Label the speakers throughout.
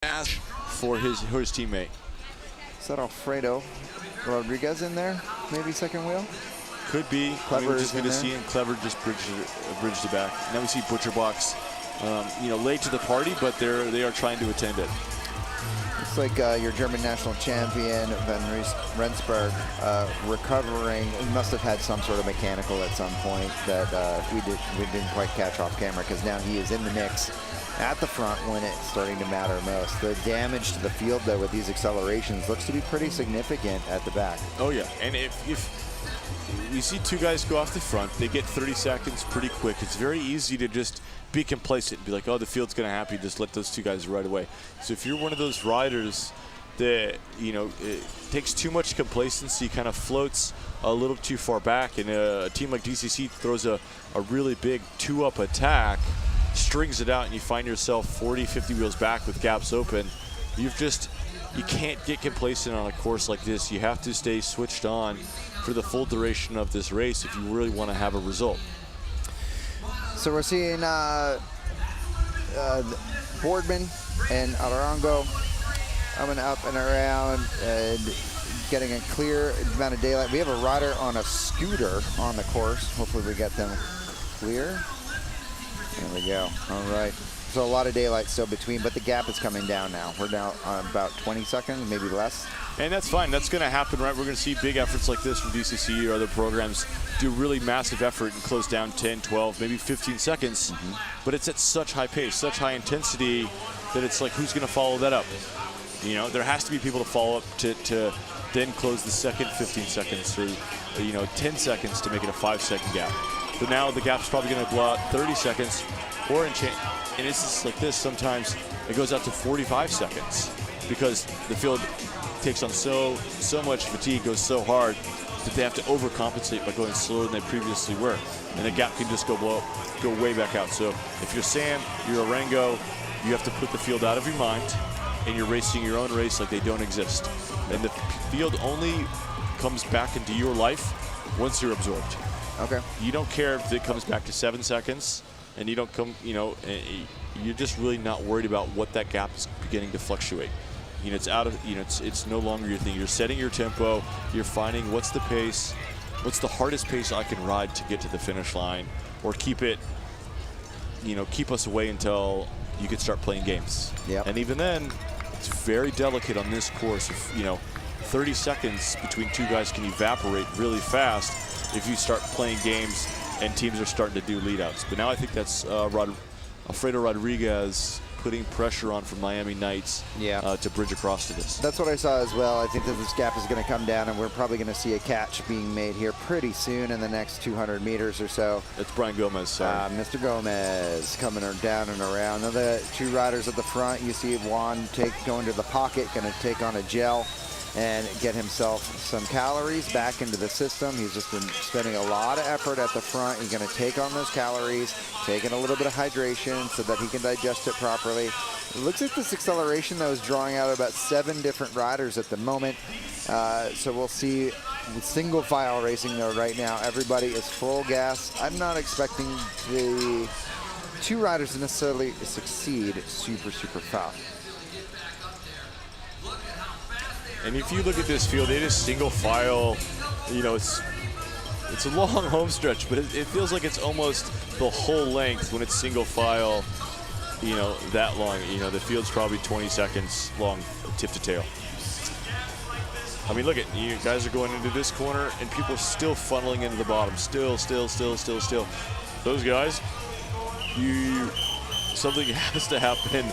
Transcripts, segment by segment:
Speaker 1: for his teammate.
Speaker 2: Is that Alfredo Rodriguez in there? Maybe second wheel?
Speaker 1: Could be.
Speaker 2: Clever,
Speaker 1: we're just going to see him. Clever just bridged it back. Now we see Butcherbox, late to the party, but they are trying to attend it.
Speaker 2: It's like your German national champion, Van Rensburg, recovering. He must have had some sort of mechanical at some point that we didn't quite catch off camera, because now he is in the mix at the front when it's starting to matter most. The damage to the field, though, with these accelerations looks to be pretty significant at the back.
Speaker 1: Oh, yeah. And if you see two guys go off the front, they get 30 seconds pretty quick. It's very easy to just be complacent and be like, oh, the field's going to happen. Just let those two guys right away. So if you're one of those riders that, it takes too much complacency, kind of floats a little too far back, and a team like DCC throws a really big two-up attack, strings it out, and you find yourself 40, 50 wheels back with gaps open, you can't get complacent on a course like this. You have to stay switched on for the full duration of this race if you really want to have a result.
Speaker 2: So we're seeing Boardman and Arango coming up and around and getting a clear amount of daylight. We have a rider on a scooter on the course. Hopefully we get them clear. There we go. All right. So a lot of daylight still between, but the gap is coming down now. We're now on about 20 seconds, maybe less.
Speaker 1: And that's fine. That's going to happen, right? We're going to see big efforts like this from DCC or other programs do really massive effort and close down 10, 12, maybe 15 seconds. But it's at such high pace, such high intensity that it's like, who's going to follow that up? There has to be people to follow up to then close the second 15 seconds or 10 seconds to make it a 5-second gap. But now the gap's probably going to go out 30 seconds, or and it's just like this. Sometimes it goes out to 45 seconds because the field takes on so much fatigue, goes so hard that they have to overcompensate by going slower than they previously were, and the gap can just go way back out. So if you're Sam, you're Arango, you have to put the field out of your mind, and you're racing your own race like they don't exist. And the field only comes back into your life once you're absorbed.
Speaker 2: Okay.
Speaker 1: You don't care if it comes back to 7 seconds, and you don't come, you're just really not worried about what that gap is beginning to fluctuate. It's out of, it's no longer your thing. You're setting your tempo. You're finding what's the pace, what's the hardest pace I can ride to get to the finish line, or keep it, keep us away until you can start playing games.
Speaker 2: Yep.
Speaker 1: And even then, it's very delicate on this course. If, 30 seconds between two guys can evaporate really fast if you start playing games and teams are starting to do lead-outs. But now I think that's Alfredo Rodriguez putting pressure on from Miami Knights to bridge across to this.
Speaker 2: That's what I saw as well. I think that this gap is going to come down, and we're probably going to see a catch being made here pretty soon in the next 200 meters or so.
Speaker 1: That's Brian Gomez, sorry.
Speaker 2: Mr. Gomez coming down and around. Now the two riders at the front, you see Juan going to the pocket, going to take on a gel and get himself some calories back into the system. He's just been spending a lot of effort at the front. He's going to take on those calories, taking a little bit of hydration so that he can digest it properly. It looks like this acceleration, though, is drawing out about 7 different riders at the moment. So we'll see with single file racing, though, right now. Everybody is full gas. I'm not expecting the 2 riders to necessarily succeed super fast.
Speaker 1: And if you look at this field, it is single file. It's a long home stretch, but it feels like it's almost the whole length when it's single file, that long. The field's probably 20 seconds long, tip to tail. I mean, look at you guys are going into this corner, and people are still funneling into the bottom. Still. Those guys, something has to happen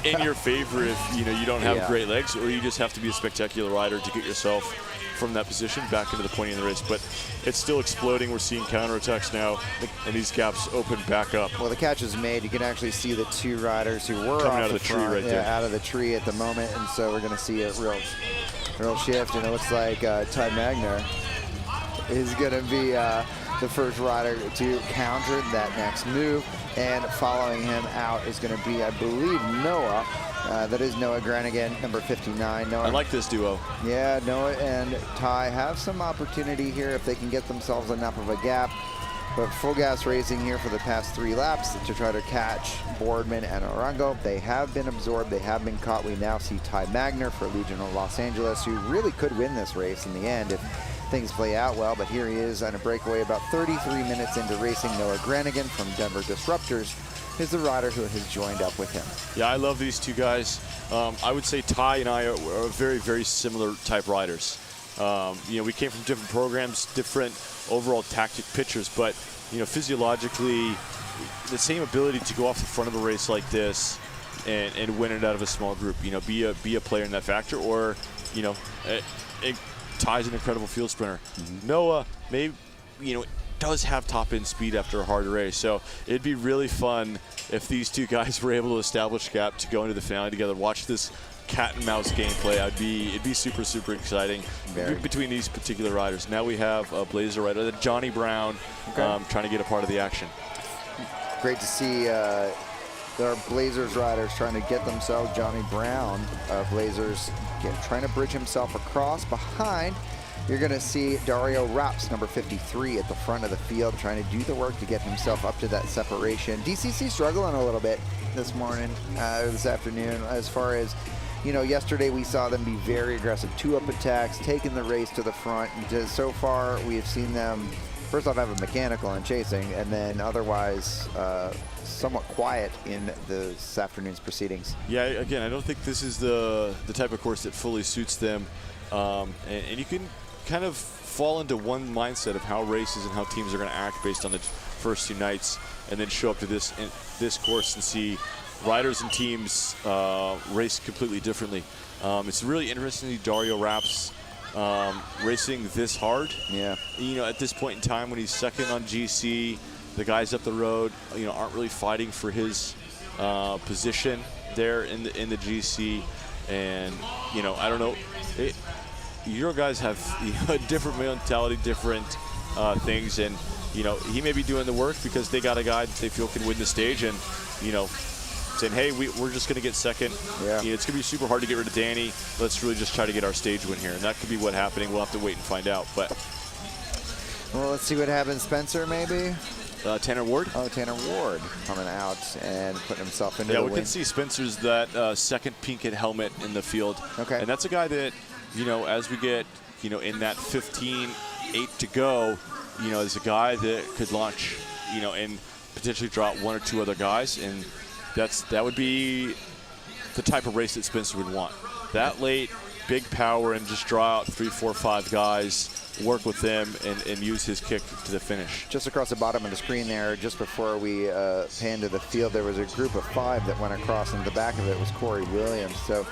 Speaker 1: in your favor if you don't have great legs, or you just have to be a spectacular rider to get yourself from that position back into the point in the race. But it's still exploding. We're seeing counterattacks now, and these gaps open back up.
Speaker 2: Well, the catch is made. You can actually see the 2 riders who were
Speaker 1: coming
Speaker 2: off
Speaker 1: out of the tree right there,
Speaker 2: out of the tree at the moment, and so we're going to see a real shift. And it looks like Ty Magner is going to be the first rider to counter that next move. And following him out is going to be, I believe, Noah. That is Noah Granigan, number 59. Noah,
Speaker 1: I like this duo.
Speaker 2: Yeah, Noah and Ty have some opportunity here if they can get themselves enough of a gap. But full gas racing here for the past 3 laps to try to catch Boardman and Arango. They have been absorbed. They have been caught. We now see Ty Magner for Legion of Los Angeles, who really could win this race in the end if things play out well. But here he is on a breakaway about 33 minutes into racing. Noah Granigan from Denver Disruptors is the rider who has joined up with him.
Speaker 1: Yeah, I love these two guys. I would say Ty and I are very, very similar type riders. We came from different programs, different overall tactic pictures, but physiologically, the same ability to go off the front of a race like this and win it out of a small group. Be a player in that factor, or Ty's an incredible field sprinter. Noah, maybe does have top end speed after a hard race, so it'd be really fun if these two guys were able to establish a gap to go into the finale together. Watch this cat and mouse gameplay. It'd be super, super exciting between these particular riders. Now we have a Blazer rider, Johnny Brown, trying to get a part of the action. Great
Speaker 2: to see our Blazers riders trying to get themselves. Johnny Brown, Blazers, trying to bridge himself across. Behind, you're going to see Dario Raps, number 53, at the front of the field, trying to do the work to get himself up to that separation. DCC struggling a little bit this afternoon, as far as, yesterday we saw them be very aggressive, 2-up attacks, taking the race to the front. So far, we have seen them, first off, have a mechanical on chasing, and then otherwise somewhat quiet in this afternoon's proceedings.
Speaker 1: Yeah, again, I don't think this is the type of course that fully suits them. And you can kind of fall into one mindset of how races and how teams are going to act based on the first 2 nights, and then show up to this course and see riders and teams race completely differently. It's really interesting to see Dario Raps racing this hard.
Speaker 2: Yeah.
Speaker 1: At this point in time when he's second on GC, the guys up the road, aren't really fighting for his position there in the GC, and I don't know. Your guys have a different mentality, different things, and he may be doing the work because they got a guy that they feel can win the stage, and saying, hey, we're just going to get second.
Speaker 2: Yeah.
Speaker 1: It's going to be super hard to get rid of Danny. Let's really just try to get our stage win here, and that could be what's happening. We'll have to wait and find out. But
Speaker 2: well, let's see what happens. Spencer, maybe.
Speaker 1: Tanner Ward.
Speaker 2: Oh, Tanner Ward coming out and putting himself into the win.
Speaker 1: We can see Spencer's that second pink helmet in the field.
Speaker 2: Okay.
Speaker 1: And that's a guy that, as we get, in that 15-8 to go, is a guy that could launch, and potentially drop 1 or 2 other guys, and that would be the type of race that Spencer would want. That late, big power, and just draw out 3, 4, 5 guys, work with them, and use his kick to the finish.
Speaker 2: Just across the bottom of the screen there, just before we pan to the field, there was a group of 5 that went across, and the back of it was Corey Williams. So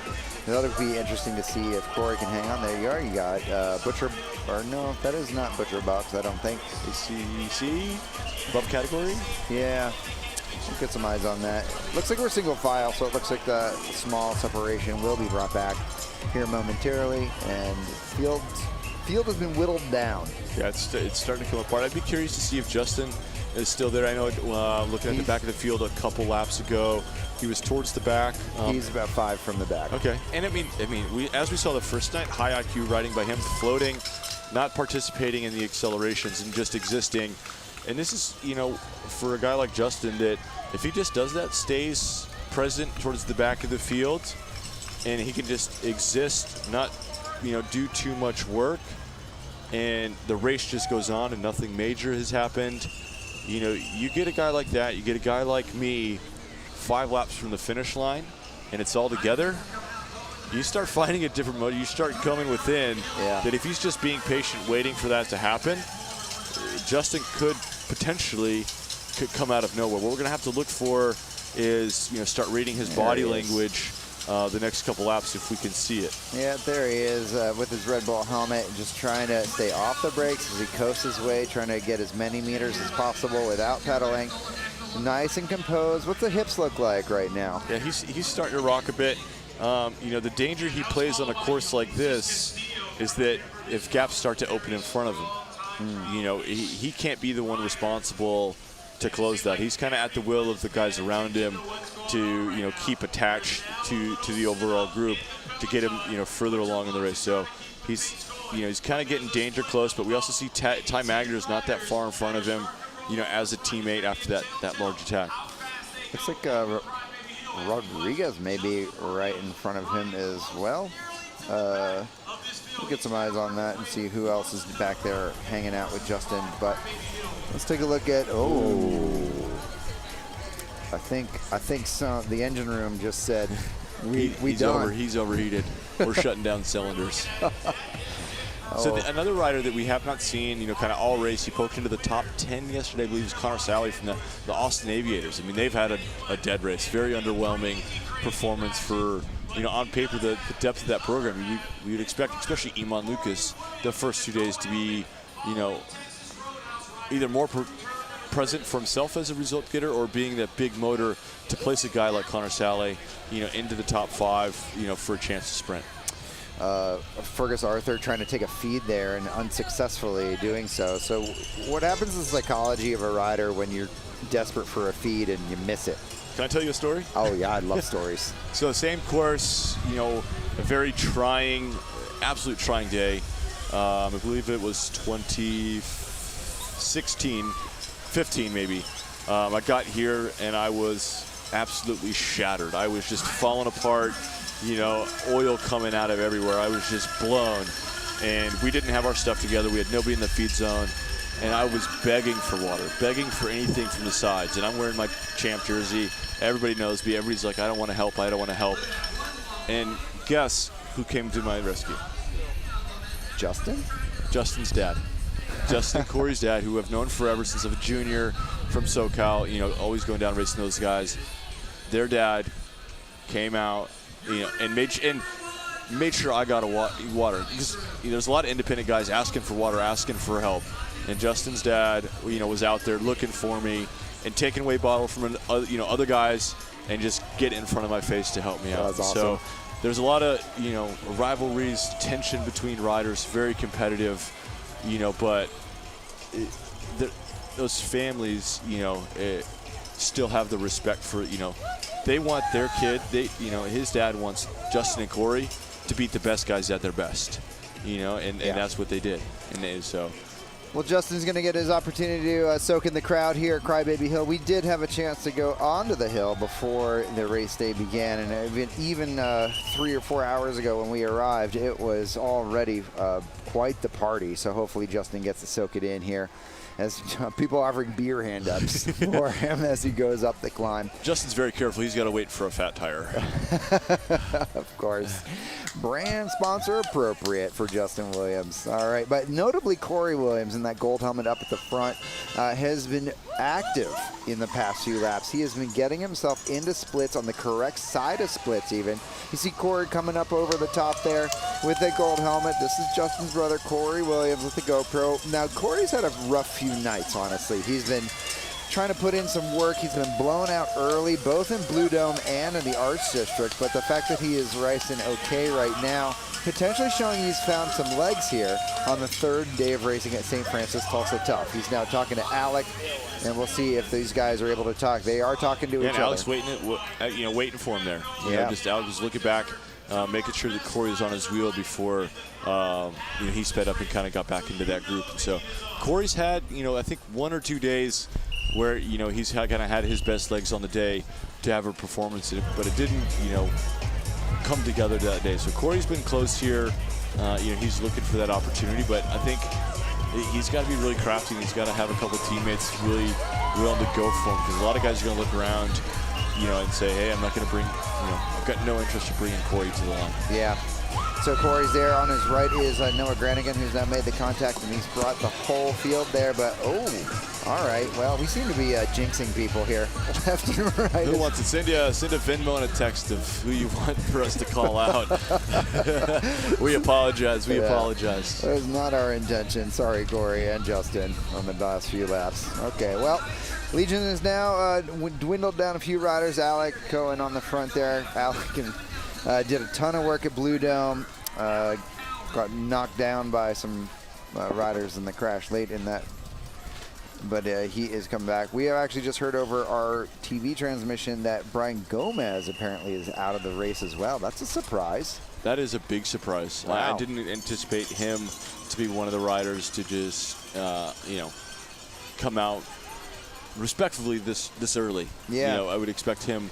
Speaker 2: that would be interesting to see if Corey can hang on. There you are. You got Butcher, or no, that is not Butcher Box, I don't think.
Speaker 1: ACC, above category?
Speaker 2: Yeah. We'll get some eyes on that. Looks like we're single file, so it looks like the small separation will be brought back here momentarily, and field has been whittled down.
Speaker 1: Yeah, it's starting to come apart. I'd be curious to see if Justin is still there. I know looking at the back of the field a couple laps ago, he was towards the back.
Speaker 2: He's about 5 from the back.
Speaker 1: Okay, and as we saw the first night, high IQ riding by him, floating, not participating in the accelerations and just existing. And this is, for a guy like Justin, that if he just does that, stays present towards the back of the field, and he can just exist, not, do too much work, and the race just goes on and nothing major has happened. You get a guy like that, you get a guy like me 5 laps from the finish line, and it's all together. You start finding a different mode. You start coming within.
Speaker 2: Yeah.
Speaker 1: That if he's just being patient, waiting for that to happen, Justin could potentially come out of nowhere. What we're going to have to look for is, start reading his body language the next couple laps if we can see it.
Speaker 2: Yeah, there he is with his Red Bull helmet, just trying to stay off the brakes as he coasts his way, trying to get as many meters as possible without pedaling. Nice and composed. What's the hips look like right now?
Speaker 1: Yeah, he's starting to rock a bit. The danger he plays on a course like this is that if gaps start to open in front of him, he can't be the one responsible to close that. He's kind of at the will of the guys around him to, keep attached to the overall group to get him, further along in the race. So he's kind of getting danger close, but we also see Ty Magner's not that far in front of him. as a teammate after that large attack.
Speaker 2: Looks like Rodriguez may be right in front of him as well. We'll get some eyes on that and see who else is back there hanging out with Justin. But let's take a look at, I think the engine room just said he's overheated. We're shutting down cylinders. So another rider that we have not seen, kind of all race, he poked into the top 10 yesterday. I believe it was Connor Sally from the Austin Aviators. I mean, they've had a dead race. Very underwhelming performance for, on paper, the depth of that program. We would expect, especially Iman Lucas, the first 2 days to be, either more present for himself as a result getter or being that big motor to place a guy like Connor Sally, into the top 5, for a chance to sprint. Fergus Arthur trying to take a feed there and unsuccessfully doing so. So what happens in the psychology of a rider when you're desperate for a feed and you miss it?
Speaker 1: Can I tell you a story?
Speaker 2: Oh, yeah, I love stories.
Speaker 1: So same course, a very trying, absolute trying day. I believe it was 2016, 15 maybe. I got here and I was absolutely shattered. I was just falling apart. Oil coming out of everywhere. I was just blown. And we didn't have our stuff together. We had nobody in the feed zone. And I was begging for water, begging for anything from the sides. And I'm wearing my champ jersey. Everybody knows me. Everybody's like, I don't want to help. I don't want to help. And guess who came to my rescue?
Speaker 2: Justin?
Speaker 1: Justin's dad. Justin and Corey's dad, who I've known forever since I was a junior from SoCal, always going down racing those guys. Their dad came out, and made sure I got water. Because there's a lot of independent guys asking for water, asking for help. And Justin's dad, was out there looking for me and taking away bottle from other guys and just get in front of my face to help me out.
Speaker 2: That's awesome.
Speaker 1: So there's a lot of rivalries, tension between riders, very competitive. But those families, still have the respect for, they want their kid. His dad wants Justin and Corey to beat the best guys at their best, and that's what they did.
Speaker 2: Well, Justin's going to get his opportunity to soak in the crowd here at Crybaby Hill. We did have a chance to go onto the hill before the race day began, and even 3 or 4 hours ago when we arrived, it was already quite the party. So hopefully Justin gets to soak it in here, as people offering beer hand-ups for him as he goes up the climb.
Speaker 1: Justin's very careful. He's got to wait for a fat tire.
Speaker 2: Of course. Brand sponsor appropriate for Justin Williams. All right, but notably Corey Williams in that gold helmet up at the front has been active in the past few laps. He has been getting himself into splits on the correct side of splits even. You see Corey coming up over the top there with the gold helmet. This is Justin's brother, Corey Williams, with the GoPro. Now, Corey's had a rough few nights, honestly. He's been trying to put in some work. He's been blown out early, both in Blue Dome and in the Arts District, but the fact that he is racing okay right now, potentially showing he's found some legs here on the 3rd day of racing at St. Francis Tulsa Tough. He's now talking to Alec, and we'll see if these guys are able to talk. They are talking to each other.
Speaker 1: Alec's waiting for him there. Alex was looking back, making sure that Corey was on his wheel before he sped up and kind of got back into that group. And so Corey's had, I think 1 or 2 days where, he's kind of had his best legs on the day to have a performance, but it didn't, come together that day. So Corey's been close here. He's looking for that opportunity, but I think he's got to be really crafty. He's got to have a couple of teammates really willing to go for him, because a lot of guys are going to look around, and say, hey, I'm not going to bring, I've got no interest in bringing Corey to the line. Yeah.
Speaker 2: So Corey's there. On his right is Noah Granigan, who's now made the contact, and he's brought the whole field there. But, all right. Well, we seem to be jinxing people here, left and right.
Speaker 1: Who wants to send a Venmo and a text of who you want for us to call out? We apologize. We apologize.
Speaker 2: That was not our intention. Sorry, Corey and Justin, on the last few laps. Okay, well, Legion is now dwindled down a few riders. Alec Cohen on the front there. Alec did a ton of work at Blue Dome. Got knocked down by some riders in the crash late in that. But he is coming back. We have actually just heard over our TV transmission that Brian Gomez apparently is out of the race as well. That's a surprise.
Speaker 1: That is a big surprise.
Speaker 2: Wow.
Speaker 1: I didn't anticipate him to be one of the riders to just, come out respectively this early.
Speaker 2: Yeah.
Speaker 1: You know, I would expect him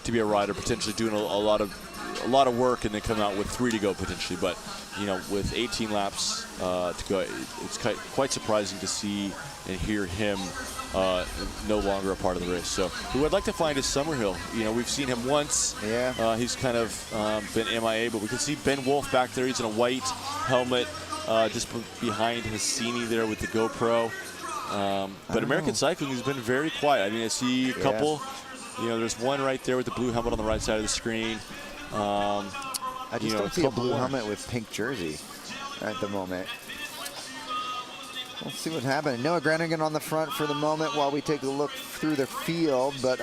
Speaker 1: to be a rider potentially doing a lot of work and then come out with 3 to go potentially. But you know, with 18 laps to go, it's quite surprising to see and hear him no longer a part of the race. So who I'd like to find is Summerhill. You know, we've seen him once.
Speaker 2: Yeah.
Speaker 1: He's kind of been MIA, but we can see Ben Wolf back there. He's in a white helmet, just behind Hassini there with the GoPro. But American Cycling has been very quiet. I mean, I see a couple. You know, there's one right there with the blue helmet on the right side of the screen.
Speaker 2: I just don't see a blue helmet with pink jersey at the moment. We'll see what happens. Noah Granigan on the front for the moment while we take a look through the field. But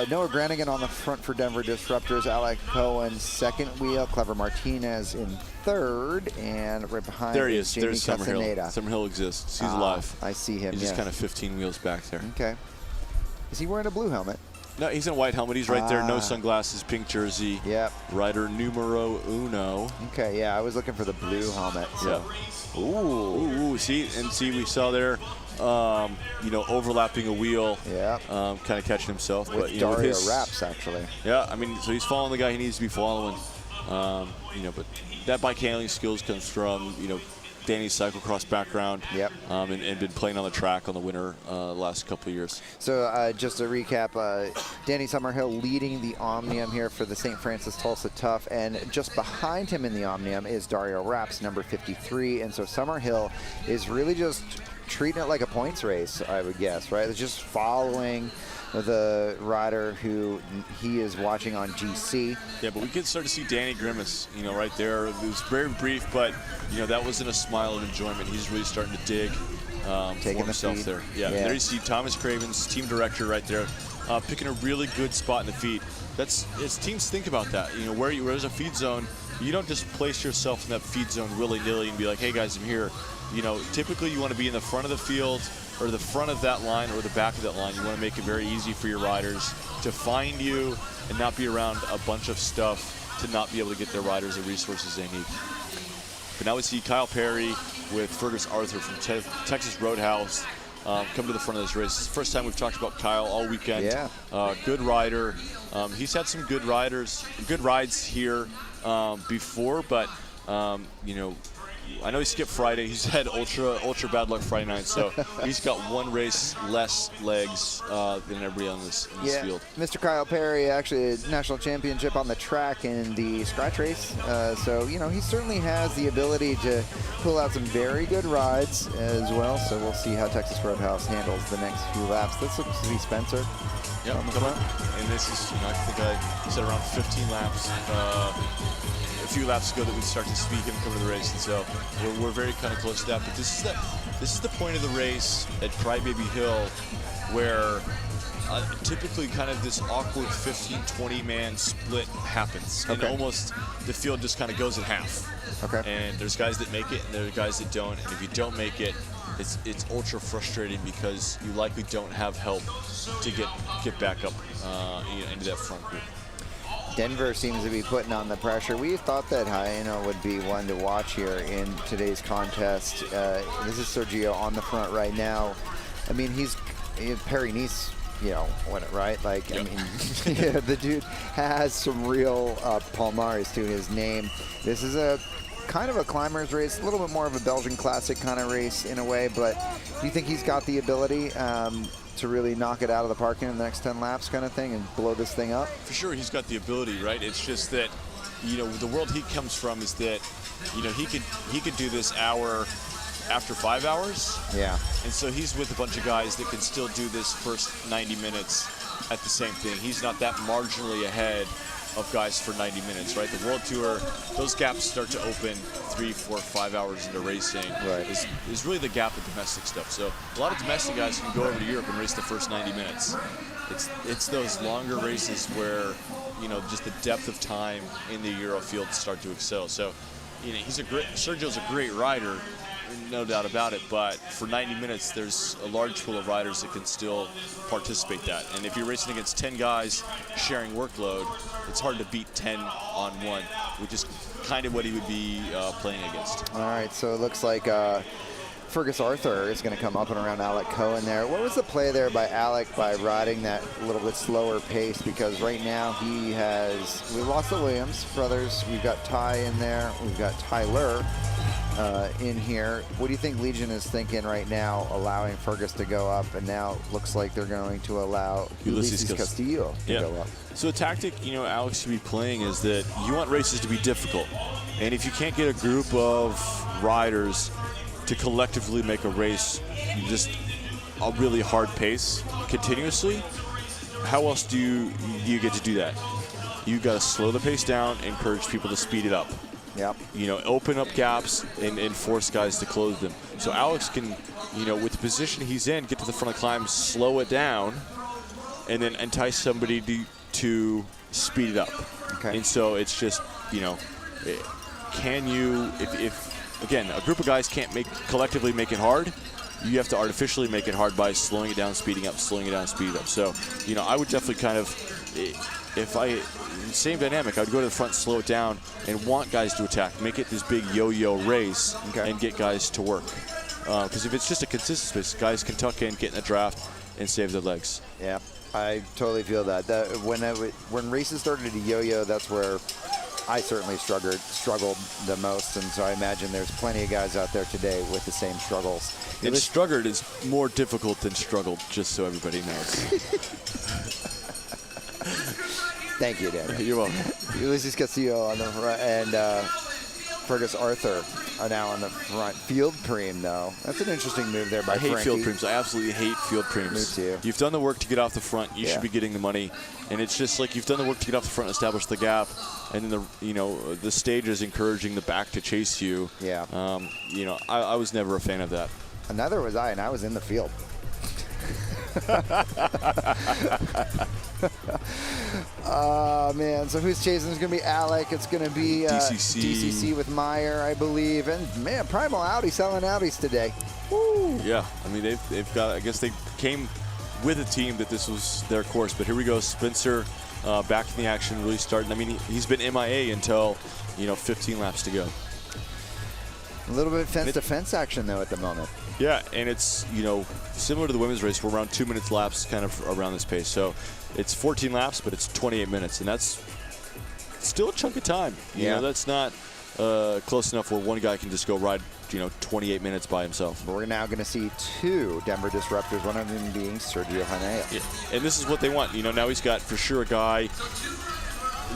Speaker 2: Noah Granigan on the front for Denver Disruptors. Alec Cohen second wheel. Clever Martinez in third. And right behind
Speaker 1: there he is.
Speaker 2: Jamie
Speaker 1: There's Summerhill.
Speaker 2: Castaneda.
Speaker 1: Summerhill exists. He's alive.
Speaker 2: I see him,
Speaker 1: He's just kind of 15 wheels back there.
Speaker 2: Okay. Is he wearing a blue helmet?
Speaker 1: No, he's in a white helmet. He's right there. No sunglasses, pink jersey.
Speaker 2: Yep.
Speaker 1: Rider numero uno.
Speaker 2: Okay, yeah, I was looking for the blue helmet. So.
Speaker 1: Yeah. Ooh, see, we saw there, you know, overlapping a wheel.
Speaker 2: Yeah.
Speaker 1: Kind of catching himself.
Speaker 2: With
Speaker 1: but, you know,
Speaker 2: Dario
Speaker 1: with his
Speaker 2: Raps, actually.
Speaker 1: Yeah, I mean, so he's following the guy he needs to be following. You know, but that bike handling skills comes from, you know, Danny's cyclocross background.
Speaker 2: Yep.
Speaker 1: And been playing on the track on the winter last couple of years.
Speaker 2: So just to recap, Danny Summerhill leading the Omnium here for the St. Francis Tulsa Tough, and just behind him in the Omnium is Dario Raps, number 53. And so Summerhill is really just treating it like a points race, I would guess, right? It's just following the rider who he is watching on GC.
Speaker 1: Yeah, but we could start to see Danny grimace, you know, right there. It was very brief, but, you know, that wasn't a smile of enjoyment. He's really starting to dig for himself there. Yeah, there you see Thomas Cravens, team director right there, picking a really good spot in the feed. As teams think about that, you know, where there's a feed zone, you don't just place yourself in that feed zone willy-nilly and be like, hey, guys, I'm here. You know, typically you want to be in the front of the field or the front of that line or the back of that line. You want to make it very easy for your riders to find you and not be around a bunch of stuff to not be able to get their riders the resources they need. But now we see Kyle Perry with Fergus Arthur from Texas Roadhouse come to the front of this race. It's the first time we've talked about Kyle all weekend.
Speaker 2: Yeah.
Speaker 1: Good rider. He's had some good rides here before, but you know, I know he skipped Friday. He's had ultra bad luck Friday night, so he's got one race less legs than everybody on this field.
Speaker 2: Mr. Kyle Perry, actually a national championship on the track in the scratch race. So, you know, he certainly has the ability to pull out some very good rides as well. So we'll see how Texas Roadhouse handles the next few laps. This looks to be Spencer.
Speaker 1: Yep, and this is, you know, I think I said around 15 laps. A few laps ago that we start to speak him come to the race, and so we're very kind of close to that. But this is the point of the race at Crybaby Hill where typically kind of this awkward 15-20 man split happens, and almost the field just kind of goes in half.
Speaker 2: Okay.
Speaker 1: And there's guys that make it, and there are guys that don't. And if you don't make it, it's ultra frustrating because you likely don't have help to get back up into that front group.
Speaker 2: Denver seems to be putting on the pressure. We thought that Haino would be one to watch here in today's contest. This is Sergio on the front right now. I mean, he's Perry Nice, you know, right? Like, I mean, yeah, the dude has some real Palmares to his name. This is a kind of a climber's race, a little bit more of a Belgian classic kind of race in a way, but do you think he's got the ability to really knock it out of the park in the next 10 laps kind of thing and blow this thing up?
Speaker 1: For sure, he's got the ability, right? It's just that, you know, the world he comes from is that, you know, he could do this hour after 5 hours.
Speaker 2: Yeah.
Speaker 1: And so he's with a bunch of guys that can still do this first 90 minutes at the same thing. He's not that marginally ahead of guys for 90 minutes, right? The World Tour, those gaps start to open 3, 4, 5 hours into racing.
Speaker 2: Right.
Speaker 1: Is really the gap of domestic stuff. So a lot of domestic guys can go over to Europe and race the first 90 minutes. It's those longer races where, you know, just the depth of time in the Euro field start to excel. So, you know, Sergio's a great rider, no doubt about it, but for 90 minutes, there's a large pool of riders that can still participate that. And if you're racing against 10 guys sharing workload, it's hard to beat 10 on 1, which is kind of what he would be playing against.
Speaker 2: All right, so it looks like Fergus Arthur is going to come up and around Alec Cohen there. What was the play there by Alec by riding that little bit slower pace? Because right now we lost the Williams brothers. We've got Ty in there. We've got Tyler in here. What do you think Legion is thinking right now, allowing Fergus to go up, and now it looks like they're going to allow Ulysses Castillo to go up?
Speaker 1: So a tactic, Alex should be playing is that you want races to be difficult. And if you can't get a group of riders to collectively make a race just a really hard pace continuously, how else do you get to do that? You got to slow the pace down, encourage people to speed it up.
Speaker 2: Yep.
Speaker 1: Open up gaps and force guys to close them. So Alex can, with the position he's in, get to the front of the climb, slow it down, and then entice somebody to speed it up.
Speaker 2: Okay.
Speaker 1: And so it's just, can you, if again, a group of guys can't collectively make it hard, you have to artificially make it hard by slowing it down, speeding up, slowing it down, speeding up. So, I would definitely kind of, same dynamic, I would go to the front, slow it down, and want guys to attack. Make it this big yo-yo race and get guys to work. Because if it's just a consistent space, guys can tuck in, get in the draft, and save their legs.
Speaker 2: Yeah, I totally feel that. When races started to yo-yo, that's where I certainly struggled the most, and so I imagine there's plenty of guys out there today with the same struggles.
Speaker 1: And struggled is more difficult than struggled, just so everybody knows.
Speaker 2: Thank you, Daniel.
Speaker 1: You're welcome.
Speaker 2: Ulysses Castillo on the front, and Fergus Arthur are now on the front. Field preem, though. That's an interesting move there by Frankie.
Speaker 1: I hate field preems. I absolutely hate field preems.
Speaker 2: Me too.
Speaker 1: You've done the work to get off the front. You should be getting the money. And it's just like you've done the work to get off the front, establish the gap, and then the stage is encouraging the back to chase you.
Speaker 2: Yeah.
Speaker 1: I was never a fan of that.
Speaker 2: And neither was I, and I was in the field. Man, so who's chasing? It's going to be Alec. It's going to be DCC with Meyer, I believe. And, man, Primal Audi selling Audis today. Woo.
Speaker 1: Yeah, I mean, they've got, I guess they came with a team that this was their course. But here we go, Spencer back in the action, really starting. I mean, he's been MIA until, 15 laps to go.
Speaker 2: A little bit fence-to-fence action, though, at the moment.
Speaker 1: Yeah, and it's, similar to the women's race, we're around 2 minutes laps kind of around this pace. So it's 14 laps, but it's 28 minutes, and that's still a chunk of time. You know, that's not close enough where one guy can just go ride, 28 minutes by himself.
Speaker 2: But we're now going to see two Denver disruptors, one of them being Sergio Hanea.
Speaker 1: Yeah. And this is what they want. Now he's got, for sure, a guy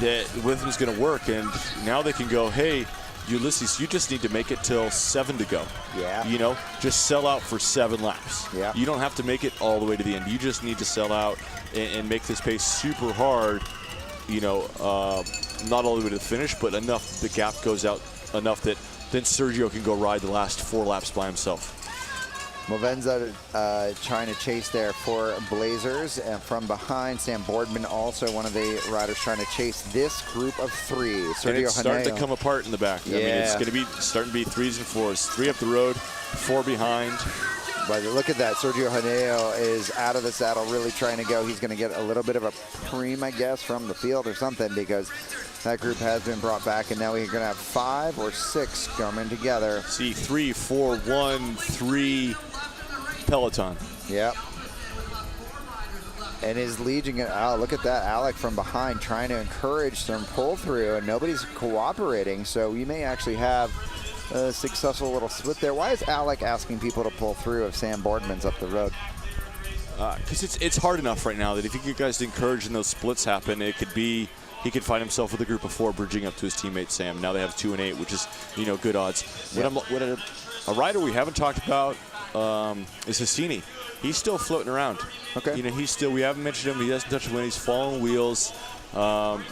Speaker 1: that with him is going to work, and now they can go, hey, Ulysses, you just need to make it till 7 to go.
Speaker 2: Yeah.
Speaker 1: Just sell out for 7 laps.
Speaker 2: Yeah.
Speaker 1: You don't have to make it all the way to the end. You just need to sell out and make this pace super hard, not all the way to the finish, but enough the gap goes out enough that then Sergio can go ride the last 4 laps by himself.
Speaker 2: Movenza trying to chase there for Blazers, and from behind, Sam Boardman, also one of the riders trying to chase this group of 3. Sergio
Speaker 1: and it's starting
Speaker 2: Hanea.
Speaker 1: to come apart in the back.
Speaker 2: Yeah.
Speaker 1: I mean, it's going to be starting to be 3s and 4s. 3 up the road, 4 behind.
Speaker 2: But look at that. Sergio Hanea is out of the saddle, really trying to go. He's going to get a little bit of a preem, I guess, from the field or something, because that group has been brought back, and now we're going to have 5 or 6 coming together.
Speaker 1: See, 3, 4, 1, 3 peloton.
Speaker 2: Yep. And his Legion, look at that. Alec from behind trying to encourage some pull through, and nobody's cooperating, so we may actually have a successful little split there. Why is Alec asking people to pull through if Sam Boardman's up the road?
Speaker 1: Because it's hard enough right now that if you get guys to encourage and those splits happen, it could be he could find himself with a group of 4 bridging up to his teammate Sam. Now they have 2 and 8, which is good odds.
Speaker 2: Yep.
Speaker 1: A rider we haven't talked about is Hassini. He's still floating around.
Speaker 2: Okay.
Speaker 1: We haven't mentioned him. He doesn't touch the wind. He's following wheels.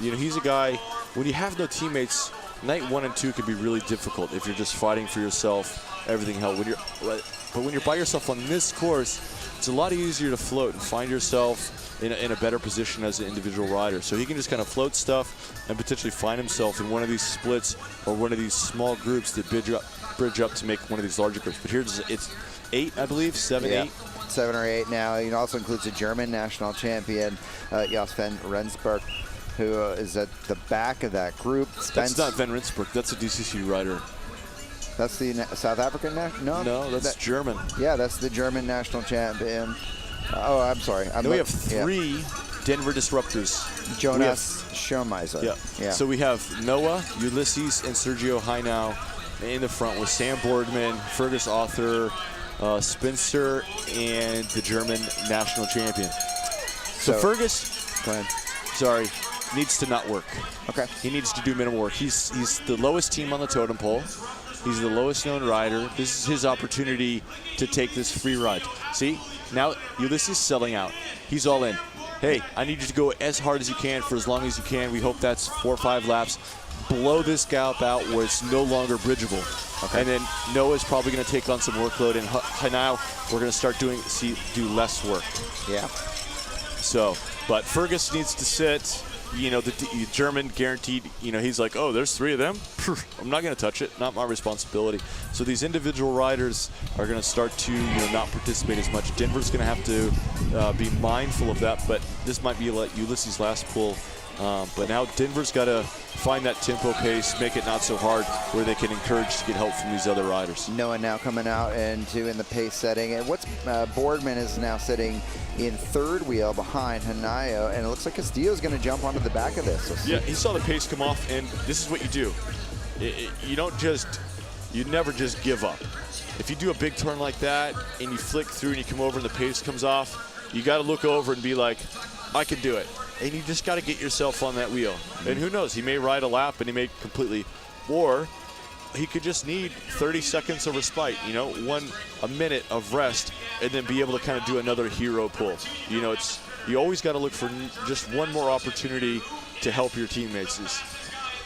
Speaker 1: He's a guy, when you have no teammates, night 1 and 2 can be really difficult if you're just fighting for yourself, everything held. But when you're by yourself on this course, it's a lot easier to float and find yourself in a better position as an individual rider. So he can just kind of float stuff and potentially find himself in one of these splits or one of these small groups that bridge up to make one of these larger groups. But here's it's 8, I believe, 7, 8.
Speaker 2: 7 or 8 now. It also includes a German national champion, Jos van Rensburg, who is at the back of that group.
Speaker 1: That's not Van Rensburg. That's a DCC rider.
Speaker 2: That's the South African national?
Speaker 1: No, that's German.
Speaker 2: Yeah, that's the German national champion. Oh, I'm sorry.
Speaker 1: We have 3 Denver disruptors.
Speaker 2: Jonas Schoenmeiser.
Speaker 1: Yeah. So we have Noah, Ulysses, and Sergio Hainau in the front with Sam Boardman, Fergus Author, Spencer, and the German national champion. So Fergus,
Speaker 2: go ahead.
Speaker 1: Sorry, needs to not work.
Speaker 2: Okay.
Speaker 1: He needs to do minimal work. He's the lowest team on the totem pole. He's the lowest known rider. This is his opportunity to take this free ride. See, now Ulysses is selling out. He's all in. Hey, I need you to go as hard as you can for as long as you can. We hope that's 4 or 5 laps. Blow this gap out where it's no longer bridgeable. Okay. And then Noah's probably going to take on some workload, and now we're going to start do less work.
Speaker 2: Yeah.
Speaker 1: So, but Fergus needs to sit. You know, the German guaranteed, you know, he's like, oh, there's 3 of them? I'm not going to touch it. Not my responsibility. So these individual riders are going to start to, not participate as much. Denver's going to have to be mindful of that, but this might be Ulysses' last pull. But now Denver's got to find that tempo pace, make it not so hard, where they can encourage to get help from these other riders.
Speaker 2: Noah now coming out in the pace setting. And Boardman is now sitting in 3rd wheel behind Hanayo, and it looks like Castillo's going to jump onto the back of this.
Speaker 1: Yeah, he saw the pace come off, and this is what you do. You never just give up. If you do a big turn like that, and you flick through and you come over and the pace comes off, you got to look over and be like, I can do it. And you just got to get yourself on that wheel. And who knows, he may ride a lap and he may completely, or he could just need 30 seconds of respite, a minute of rest, and then be able to kind of do another hero pull. You always got to look for just one more opportunity to help your teammates.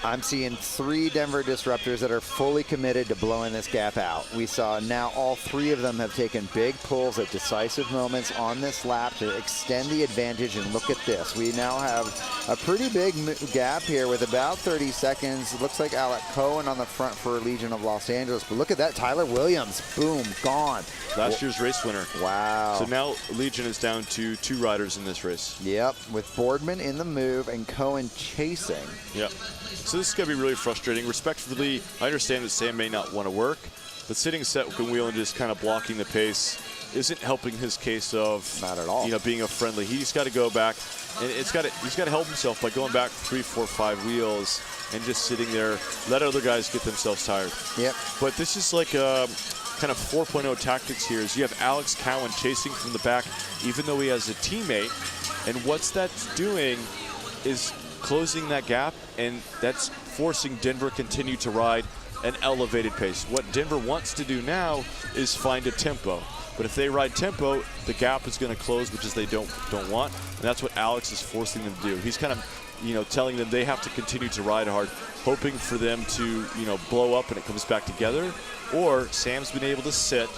Speaker 2: I'm seeing 3 Denver disruptors that are fully committed to blowing this gap out. We saw now all 3 of them have taken big pulls at decisive moments on this lap to extend the advantage, and look at this. We now have a pretty big gap here with about 30 seconds. It looks like Alec Cohen on the front for Legion of Los Angeles, but look at that, Tyler Williams, boom, gone.
Speaker 1: Last year's race winner.
Speaker 2: Wow.
Speaker 1: So now Legion is down to 2 riders in this race.
Speaker 2: Yep, with Boardman in the move and Cohen chasing.
Speaker 1: Yep. So this is going to be really frustrating. Respectfully, I understand that Sam may not want to work, but sitting second wheel and just kind of blocking the pace isn't helping his case of
Speaker 2: not at all.
Speaker 1: Being a friendly. He's got to go back, and he's got to help himself by going back 3, 4, 5 wheels and just sitting there. Let other guys get themselves tired.
Speaker 2: Yep.
Speaker 1: But this is like kind of 4.0 tactics here. Is you have Alex Cowan chasing from the back, even though he has a teammate, and what's that's doing is closing that gap, and that's forcing Denver continue to ride an elevated pace. What Denver wants to do now is find a tempo. But if they ride tempo, the gap is going to close, which is they don't want. And that's what Alex is forcing them to do. He's kind of, telling them they have to continue to ride hard, hoping for them to, blow up and it comes back together. Or Sam's been able to sit,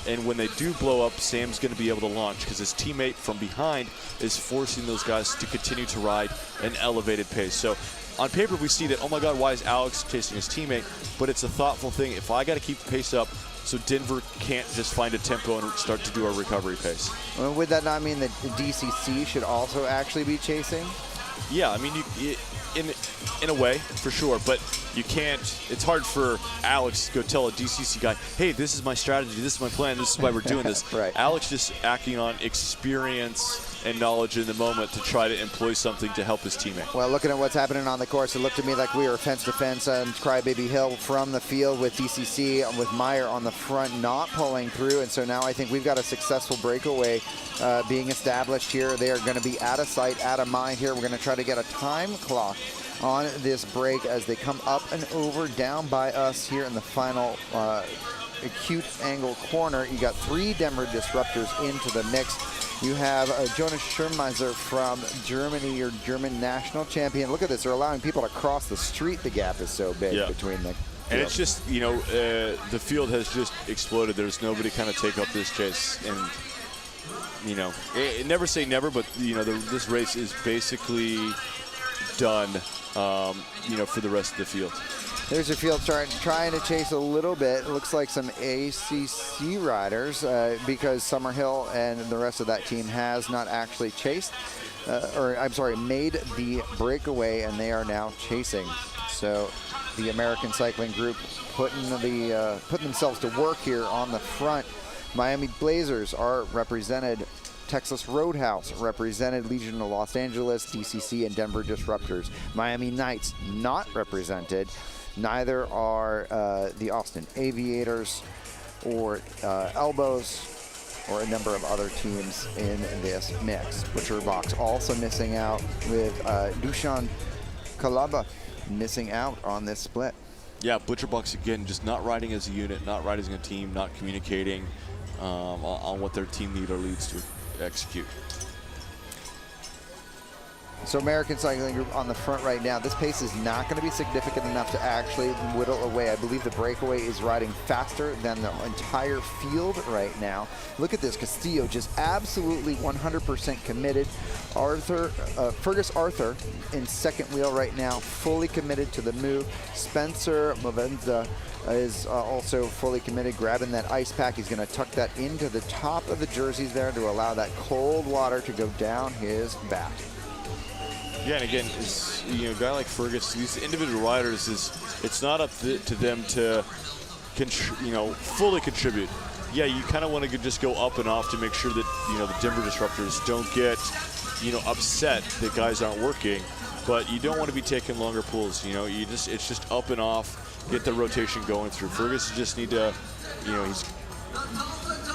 Speaker 1: and when they do blow up, Sam's going to be able to launch because his teammate from behind is forcing those guys to continue to ride an elevated pace. So on paper, we see that, oh my God, why is Alex chasing his teammate? But it's a thoughtful thing. If I got to keep the pace up, so Denver can't just find a tempo and start to do a recovery pace.
Speaker 2: Well, would that not mean that DCC should also actually be chasing?
Speaker 1: Yeah, I mean, in a way, for sure, but you can't. It's hard for Alex to go tell a DCC guy, hey, this is my strategy, this is my plan, this is why we're doing this.
Speaker 2: Right.
Speaker 1: Alex just acting on experience and knowledge in the moment to try to employ something to help his teammate.
Speaker 2: Well, looking at what's happening on the course, it looked to me like we were fence to fence on Crybaby Hill from the field with DCC, with Meyer on the front not pulling through, and so now I think we've got a successful breakaway being established here. They are going to be out of sight, out of mind here. We're going to try to get a time clock on this break as they come up and over down by us here in the final acute angle corner. You got 3 Denver disruptors into the mix. You have Jonas Schoenmeiser from Germany, your German national champion. Look at this. They're allowing people to cross the street. The gap is so big between the
Speaker 1: And it's just, the field has just exploded. There's nobody kind of take up this chase. And, never say never, but, this race is basically done, for the rest of the field.
Speaker 2: There's your field trying to chase a little bit. It looks like some ACC riders because Summerhill and the rest of that team has not actually chased, made the breakaway, and they are now chasing. So the American cycling group putting themselves to work here on the front. Miami Blazers are represented. Texas Roadhouse represented. Legion of Los Angeles, DCC, and Denver Disruptors. Miami Knights not represented. Neither are the Austin Aviators or Elbows or a number of other teams in this mix. Butcher Box also missing out with Dushan Kalaba missing out on this split.
Speaker 1: Yeah, Butcher Box again, just not riding as a unit, not riding as a team, not communicating on what their team leader leads to execute.
Speaker 2: So American Cycling Group on the front right now. This pace is not going to be significant enough to actually whittle away. I believe the Breakaway is riding faster than the entire field right now. Look at this. Castillo just absolutely 100% committed. Fergus Arthur in second wheel right now, fully committed to the move. Spencer Movenza is also fully committed, grabbing that ice pack. He's going to tuck that into the top of the jerseys there to allow that cold water to go down his back.
Speaker 1: Yeah, and again, a guy like Fergus, these individual riders, it's not up to them to, fully contribute. Yeah, you kind of want to just go up and off to make sure that the Denver Disruptors don't get upset that guys aren't working, but you don't want to be taking longer pulls. It's just up and off, get the rotation going through. Fergus just need to,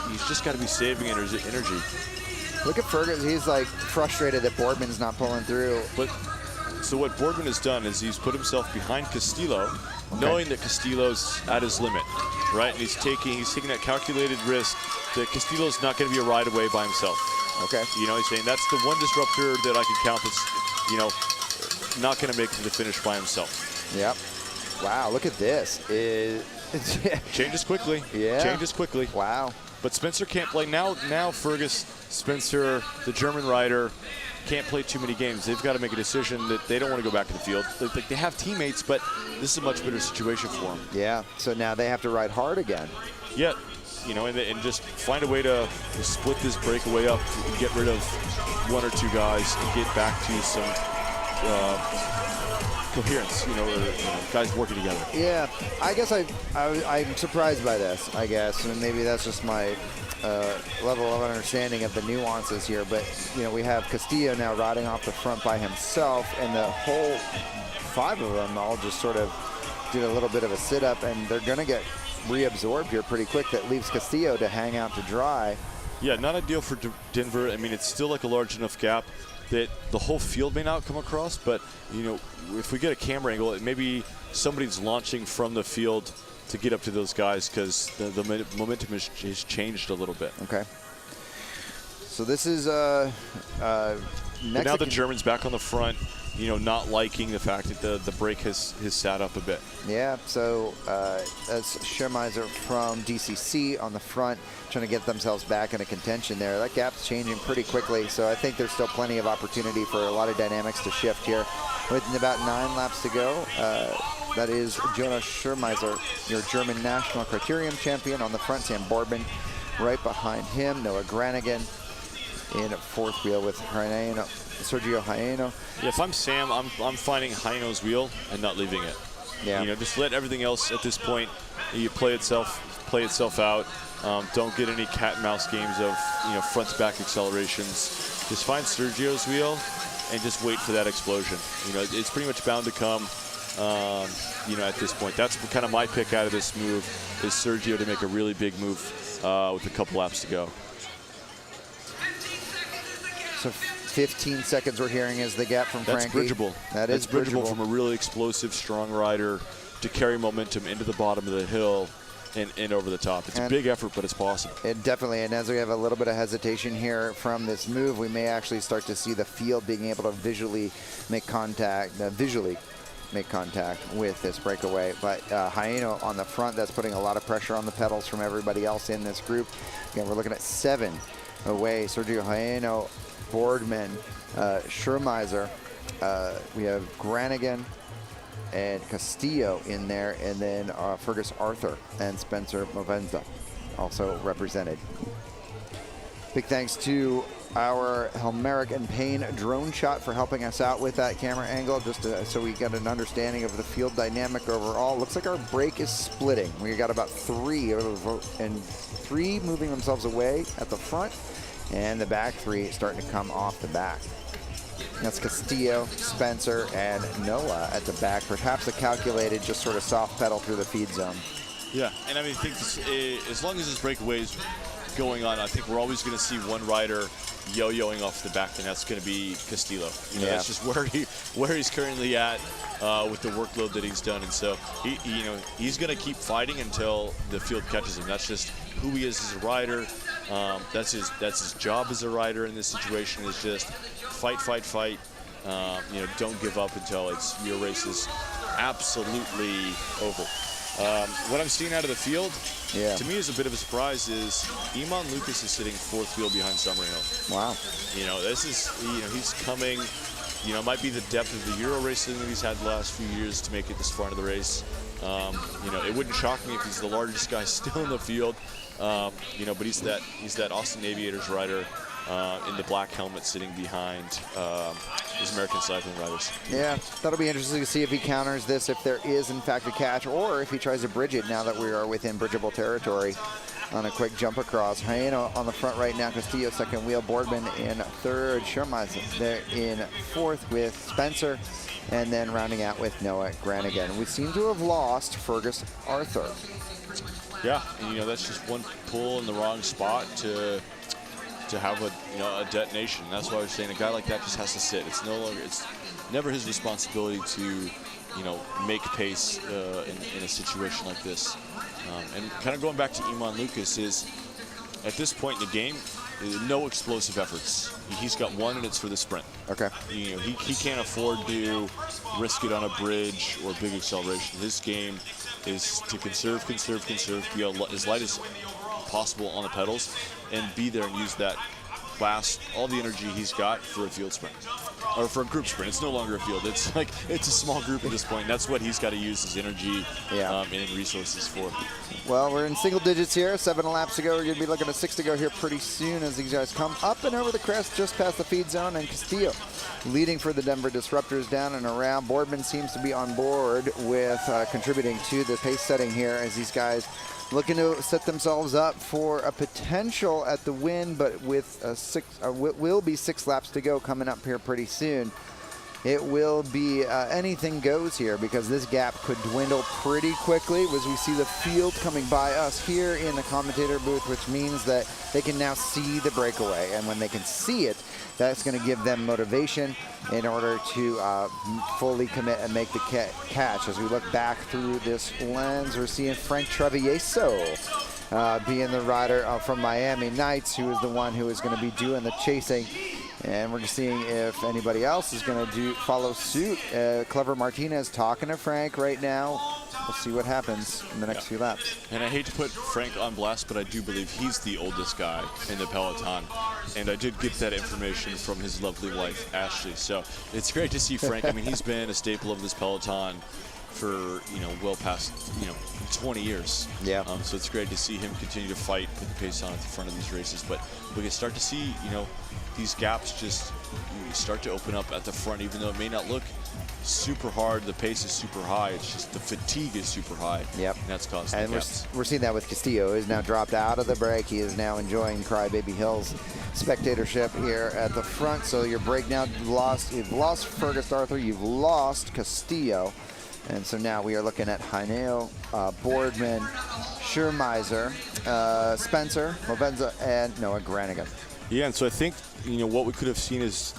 Speaker 1: he's just got to be saving energy.
Speaker 2: Look at Fergus. He's like frustrated that Boardman's not pulling through.
Speaker 1: But so what Boardman has done is he's put himself behind Castillo, knowing that Castillo's at his limit, right? And he's taking that calculated risk that Castillo's not going to be a ride away by himself.
Speaker 2: Okay.
Speaker 1: He's saying that's the one disruptor that I can count that's, not going to make it to the finish by himself.
Speaker 2: Yep. Wow, look at this.
Speaker 1: Changes quickly.
Speaker 2: Yeah.
Speaker 1: Changes quickly.
Speaker 2: Wow.
Speaker 1: But Spencer can't play. Now Fergus, Spencer, the German rider, can't play too many games. They've got to make a decision that they don't want to go back to the field. They have teammates, but this is a much better situation for them.
Speaker 2: Yeah, so now they have to ride hard again.
Speaker 1: Yeah, and just find a way to split this breakaway up and get rid of one or two guys and get back to some coherence, guys working together.
Speaker 2: Yeah, I guess I'm surprised by this, I guess. And maybe that's just my level of understanding of the nuances here. But, we have Castillo now riding off the front by himself, and the whole 5 of them all just sort of did a little bit of a sit-up, and they're going to get reabsorbed here pretty quick. That leaves Castillo to hang out to dry.
Speaker 1: Yeah, not ideal for Denver. I mean, it's still like a large enough gap that the whole field may not come across, but if we get a camera angle, maybe somebody's launching from the field to get up to those guys, because the momentum has changed a little bit.
Speaker 2: Okay. So this is
Speaker 1: But now the Germans back on the front, not liking the fact that the break has sat up a bit.
Speaker 2: Yeah, so that's Schermeiser from DCC on the front, trying to get themselves back into contention there. That gap's changing pretty quickly, so I think there's still plenty of opportunity for a lot of dynamics to shift here. With about 9 laps to go, that is Jonas Schermeiser, your German national Criterium champion on the front. Sam Boardman right behind him. Noah Granigan in 4th wheel with Sergio Jaeno.
Speaker 1: Yeah, if I'm Sam, I'm finding Jaeno's wheel and not leaving it.
Speaker 2: Yeah.
Speaker 1: Just let everything else at this point, you play itself out. Don't get any cat and mouse games of front to back accelerations. Just find Sergio's wheel and just wait for that explosion. It's pretty much bound to come. At this point, that's kind of my pick out of this move, is Sergio to make a really big move with a couple laps to go.
Speaker 2: So 15 seconds we're hearing is the gap from Frankie.
Speaker 1: That's bridgeable.
Speaker 2: That's
Speaker 1: bridgeable from a really explosive, strong rider to carry momentum into the bottom of the hill and over the top. It's a big effort, but it's possible.
Speaker 2: Definitely, and as we have a little bit of hesitation here from this move, we may actually start to see the field being able to visually make contact with this breakaway. But Jaeno on the front, that's putting a lot of pressure on the pedals from everybody else in this group. Again, we're looking at 7 away. Sergio Jaeno, Boardman, Schermeiser. We have Granigan and Castillo in there, and then Fergus Arthur and Spencer Movenza also represented. Big thanks to our Helmeric and Payne drone shot for helping us out with that camera angle, just so we get an understanding of the field dynamic overall. Looks like our break is splitting. We got about 3 and 3 moving themselves away at the front, and the back 3 starting to come off the back. That's Castillo, Spencer, and Noah at the back. Perhaps a calculated, just sort of soft pedal through the feed zone.
Speaker 1: Yeah, and I mean, I think as long as this breakaway is going on, I think we're always going to see one rider yo-yoing off the back, and that's going to be Castillo. You know, that's just where he's currently at with the workload that he's done, and so he's going to keep fighting until the field catches him. That's just who he is as a rider. That's his job as a rider in this situation, is just fight, fight, fight. Don't give up until your race is absolutely over. What I'm seeing out of the field, to me, is a bit of a surprise. Is Iman Lucas is sitting 4th wheel behind Summerhill.
Speaker 2: Wow.
Speaker 1: This is he's coming. Might be the depth of the Euro racing that he's had the last few years to make it this far into the race. It wouldn't shock me if he's the largest guy still in the field. But he's that Austin Aviators rider in the black helmet sitting behind his American cycling riders. Yeah,
Speaker 2: that'll be interesting to see if he counters this, if there is in fact a catch, or if he tries to bridge it now that we are within bridgeable territory on a quick jump across. Hyena on the front right now, Castillo second wheel, Boardman in 3rd, Shermaz there in 4th with Spencer, and then rounding out with Noah Granigan. We seem to have lost Fergus Arthur.
Speaker 1: Yeah, and that's just one pull in the wrong spot to have a detonation. That's why I was saying a guy like that just has to sit. It's never his responsibility to make pace in a situation like this. And kind of going back to Iman Lucas, is at this point in the game, no explosive efforts. He's got one, and it's for the sprint.
Speaker 2: Okay.
Speaker 1: He can't afford to risk it on a bridge or big acceleration. His game is to conserve, be as light as possible on the pedals, and be there and use that all the energy he's got for a field sprint, or for a group sprint. It's no longer a field. It's a small group at this point. And that's what he's got to use his energy and resources for.
Speaker 2: Well, we're in single digits here. 7 laps to go. We're going to be looking at 6 to go here pretty soon as these guys come up and over the crest just past the feed zone. And Castillo leading for the Denver Disruptors down and around. Boardman seems to be on board with contributing to the pace setting here as these guys looking to set themselves up for a potential at the win, but with will be 6 laps to go coming up here pretty soon. It will be anything goes here, because this gap could dwindle pretty quickly as we see the field coming by us here in the commentator booth, which means that they can now see the breakaway. And when they can see it, that's going to give them motivation in order to fully commit and make the catch. As we look back through this lens, we're seeing Frank Travieso being the rider from Miami Knights, who is the one who is going to be doing the chasing. And we're seeing if anybody else is going to follow suit. Clever Martinez talking to Frank right now. We'll see what happens in the next few laps.
Speaker 1: And I hate to put Frank on blast, but I do believe he's the oldest guy in the peloton. And I did get that information from his lovely wife, Ashley. So it's great to see Frank. I mean, he's been a staple of this peloton for, well past, 20 years.
Speaker 2: Yeah.
Speaker 1: So it's great to see him continue to fight, put the pace on at the front of these races. But we can start to see, these gaps just start to open up at the front, even though it may not look super hard. The pace is super high. It's just the fatigue is super high.
Speaker 2: Yep.
Speaker 1: And that's causing the gaps.
Speaker 2: We're seeing that with Castillo. He's now dropped out of the break. He is now enjoying Crybaby Hills spectatorship here at the front. So your break now you've lost Fergus Arthur, you've lost Castillo. And so now we are looking at Hyneo, Boardman, Schurmeiser, Spencer, Movenza, and Noah Granigan.
Speaker 1: Yeah, and so I think, what we could have seen is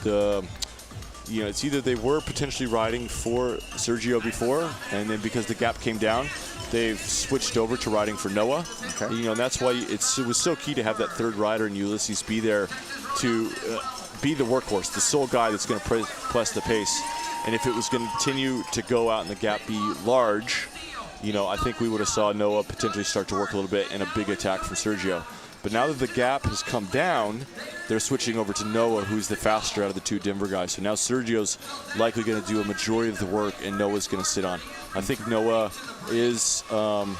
Speaker 1: it's either they were potentially riding for Sergio before, and then because the gap came down, they've switched over to riding for Noah.
Speaker 2: Okay.
Speaker 1: And that's why it was so key to have that third rider in Ulysses be there to be the workhorse, the sole guy that's going to press the pace. And if it was going to continue to go out and the gap be large, I think we would have saw Noah potentially start to work a little bit and a big attack from Sergio. But now that the gap has come down, they're switching over to Noah, who's the faster out of the 2 Denver guys. So now Sergio's likely going to do a majority of the work, and Noah's going to sit on. I think Noah is the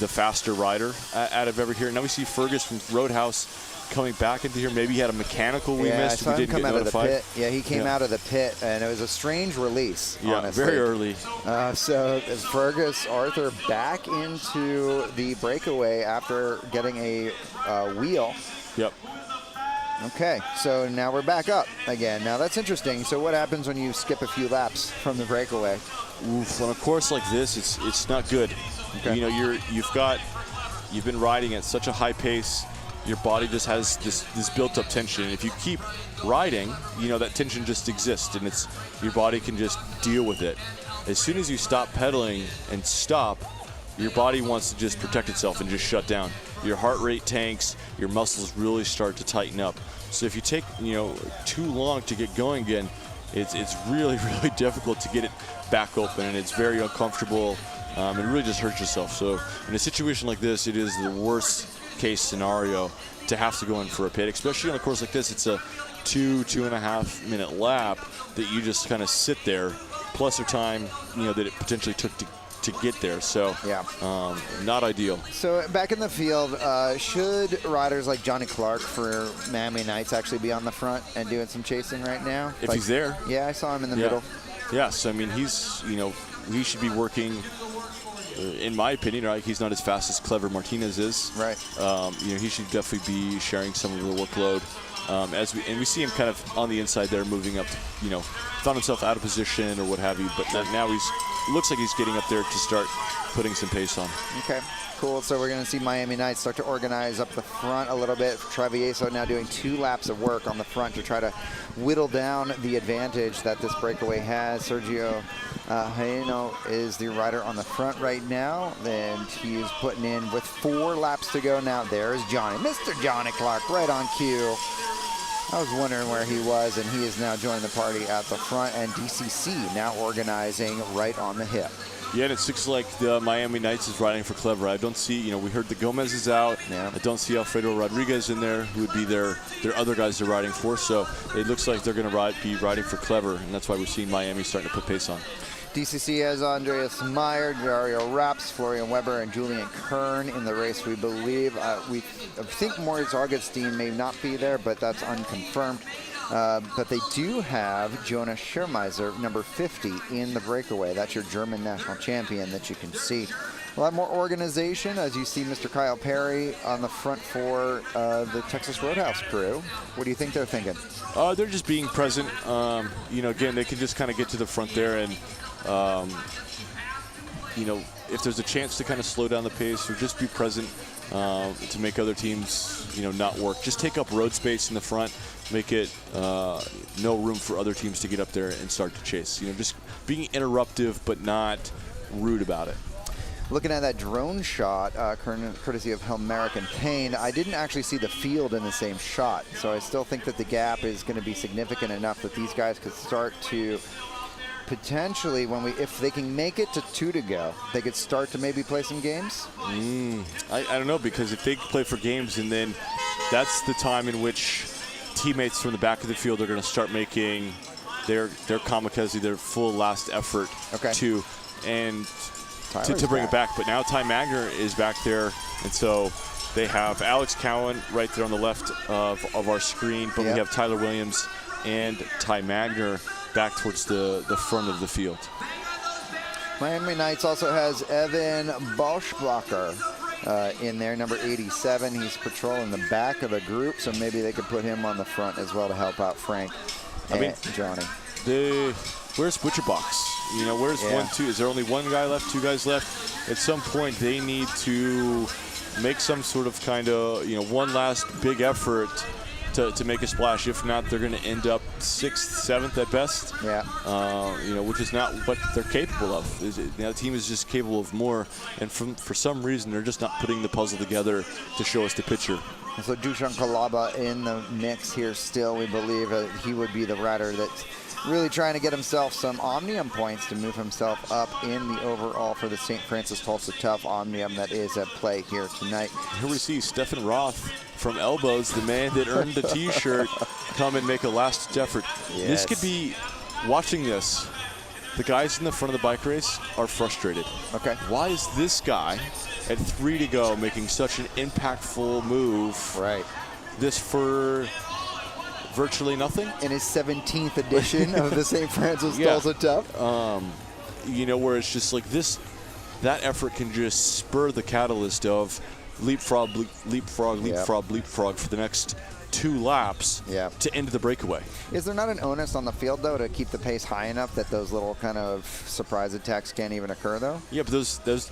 Speaker 1: faster rider out of every here. Now we see Fergus from Roadhouse coming back into here. Maybe he had a mechanical we
Speaker 2: Yeah,
Speaker 1: missed.
Speaker 2: I saw
Speaker 1: We
Speaker 2: him
Speaker 1: didn't
Speaker 2: come
Speaker 1: get
Speaker 2: out
Speaker 1: notified.
Speaker 2: of the pit. Yeah, he came out of the pit, and it was a strange release,
Speaker 1: Yeah,
Speaker 2: honestly.
Speaker 1: very early.
Speaker 2: So Fergus Arthur back into the breakaway after getting a wheel.
Speaker 1: Yep.
Speaker 2: Okay, so now we're back up again. Now that's interesting. So what happens when you skip a few laps from the breakaway?
Speaker 1: Oof, on a course like this, it's not good.
Speaker 2: Okay.
Speaker 1: You know, you've been riding at such a high pace. Your body just has this built-up tension. And if you keep riding, you know that tension just exists, and your body can just deal with it. As soon as you stop pedaling and stop, your body wants to just protect itself and just shut down. Your heart rate tanks, your muscles really start to tighten up. So if you take too long to get going again, it's really, really difficult to get it back open, and it's very uncomfortable. It really just hurts yourself. So in a situation like this, it is the worst case scenario to have to go in for a pit, especially on a course like this. It's a 2.5 minute lap that you just kind of sit there, plus the time that it potentially took to get there. So
Speaker 2: yeah,
Speaker 1: not ideal.
Speaker 2: So back in the field, should riders like Johnny Clark for Miami Knights actually be on the front and doing some chasing right now?
Speaker 1: If he's there.
Speaker 2: Yeah, I saw him in the middle.
Speaker 1: Yes, I mean, he should be working, in my opinion, right? He's not as fast as Clever Martinez is.
Speaker 2: Right.
Speaker 1: He should definitely be sharing some of the workload. We see him kind of on the inside there, moving up, found himself out of position or what have you. But now looks like he's getting up there to start putting some pace on.
Speaker 2: Okay, cool. So we're going to see Miami Knights start to organize up the front a little bit. Travieso now doing 2 laps of work on the front to try to whittle down the advantage that this breakaway has. Sergio Haino is the rider on the front right now, and he is putting in with 4 laps to go now. There's Johnny, Mr. Johnny Clark, right on cue. I was wondering where he was, and he is now joining the party at the front, and DCC now organizing right on the hip.
Speaker 1: Yeah, and it looks like the Miami Knights is riding for Clever. I don't see, we heard the Gomez is out.
Speaker 2: Yeah.
Speaker 1: I don't see Alfredo Rodriguez in there, who would be their other guys they're riding for. So it looks like they're going to be riding for Clever, and that's why we're seeing Miami starting to put pace on.
Speaker 2: DCC has Andreas Meyer, Dario Raps, Florian Weber, and Julian Kern in the race, we believe. I think Moritz Augustine may not be there, but that's unconfirmed. But they do have Jonas Schirmeiser, number 50, in the breakaway. That's your German national champion that you can see. A lot more organization as you see Mr. Kyle Perry on the front for the Texas Roadhouse crew. What do you think they're thinking?
Speaker 1: They're just being present. Again, they can just kind of get to the front there and, if there's a chance to kind of slow down the pace or just be present to make other teams, not work. Just take up road space in the front, make it no room for other teams to get up there and start to chase. Just being interruptive but not rude about it.
Speaker 2: Looking at that drone shot, courtesy of Helmeric and Payne, I didn't actually see the field in the same shot. So I still think that the gap is going to be significant enough that these guys could start to potentially, if they can make it to 2 to go, they could start to maybe play some games?
Speaker 1: I don't know, because if they play for games, and then that's the time in which teammates from the back of the field are going to start making their kamikaze, their full last effort to bring it back. But now Ty Magner is back there, and so they have Alex Cowan right there on the left of our screen, but we have Tyler Williams and Ty Magner back towards the front of the field.
Speaker 2: Miami Knights also has Evan Balschbacher in there, number 87. He's patrolling the back of the group, so maybe they could put him on the front as well to help out Frank and Johnny.
Speaker 1: Where's Butcherbox? Where's 1, 2? Is there only 1 guy left, 2 guys left? At some point, they need to make some sort of one last big effort to make a splash. If not, they're going to end up 6th, 7th at best. Yeah. Which is not what they're capable of. The team is just capable of more, and for some reason, they're just not putting the puzzle together to show us the picture.
Speaker 2: So Dusan Kalaba in the mix here still. We believe he would be the rider that's really trying to get himself some Omnium points to move himself up in the overall for the St. Francis Tulsa Tough Omnium that is at play here tonight.
Speaker 1: Here we see Stefan Roth from Elbows, the man that earned the T-shirt, come and make a last effort. Yes. This could be, watching this, the guys in the front of the bike race are frustrated.
Speaker 2: Okay.
Speaker 1: Why is this guy at 3 to go making such an impactful move?
Speaker 2: Right.
Speaker 1: this for virtually nothing.
Speaker 2: In his 17th edition of the St. Francis
Speaker 1: Yeah.
Speaker 2: Tulsa Tough.
Speaker 1: You know, where it's just like this, that effort can just spur the catalyst of leapfrog for the next 2 laps
Speaker 2: Yeah.
Speaker 1: to end the breakaway.
Speaker 2: Is there not an onus on the field, though, to keep the pace high enough that those little kind of surprise attacks can't even occur, though?
Speaker 1: Yeah, but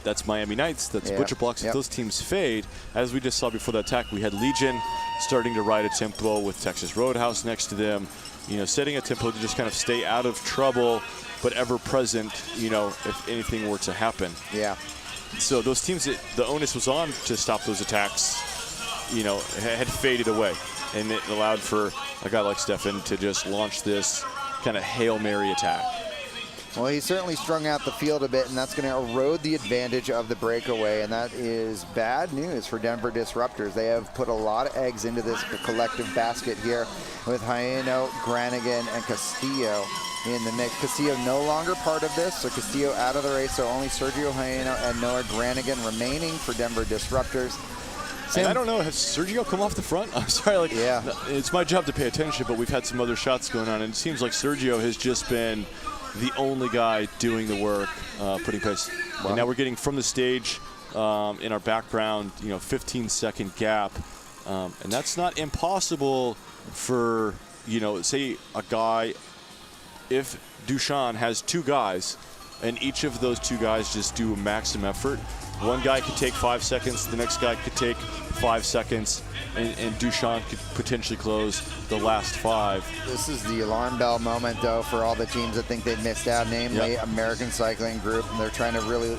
Speaker 1: that's Miami Knights, that's
Speaker 2: Yeah.
Speaker 1: Butcher Blocks. If those teams fade, as we just saw before that attack, we had Legion starting to ride a tempo with Texas Roadhouse next to them, you know, setting a tempo to just kind of stay out of trouble, but ever present, you know, if anything were to happen.
Speaker 2: Yeah.
Speaker 1: So those teams that the onus was on to stop those attacks, you know, had faded away. And it allowed for a guy like Stefan to just launch this kind of Hail Mary attack.
Speaker 2: Well, he certainly strung out the field a bit, and that's going to erode the advantage of the breakaway, and that is bad news for Denver Disruptors. They have put a lot of eggs into this collective basket here with Haino, Granigan, and Castillo in the mix. Castillo no longer part of this, so Castillo out of the race, so only Sergio Haino and Noah Granigan remaining for Denver Disruptors.
Speaker 1: And I don't know, has Sergio come off the front? I'm sorry, like,
Speaker 2: yeah.
Speaker 1: It's my job to pay attention, but we've had some other shots going on, and it seems like Sergio has just been the only guy doing the work, putting pace.
Speaker 2: Wow.
Speaker 1: And now we're getting from the stage in our background, you know, 15-second gap, and that's not impossible for, you know, say a guy, if Dushan has 2 guys, and each of those 2 guys just do a maximum effort, one guy could take 5 seconds, the next guy could take 5 seconds, and Dushan could potentially close the last 5.
Speaker 2: This is the alarm bell moment, though, for all the teams that think they missed out, namely American Cycling Group, and they're trying to really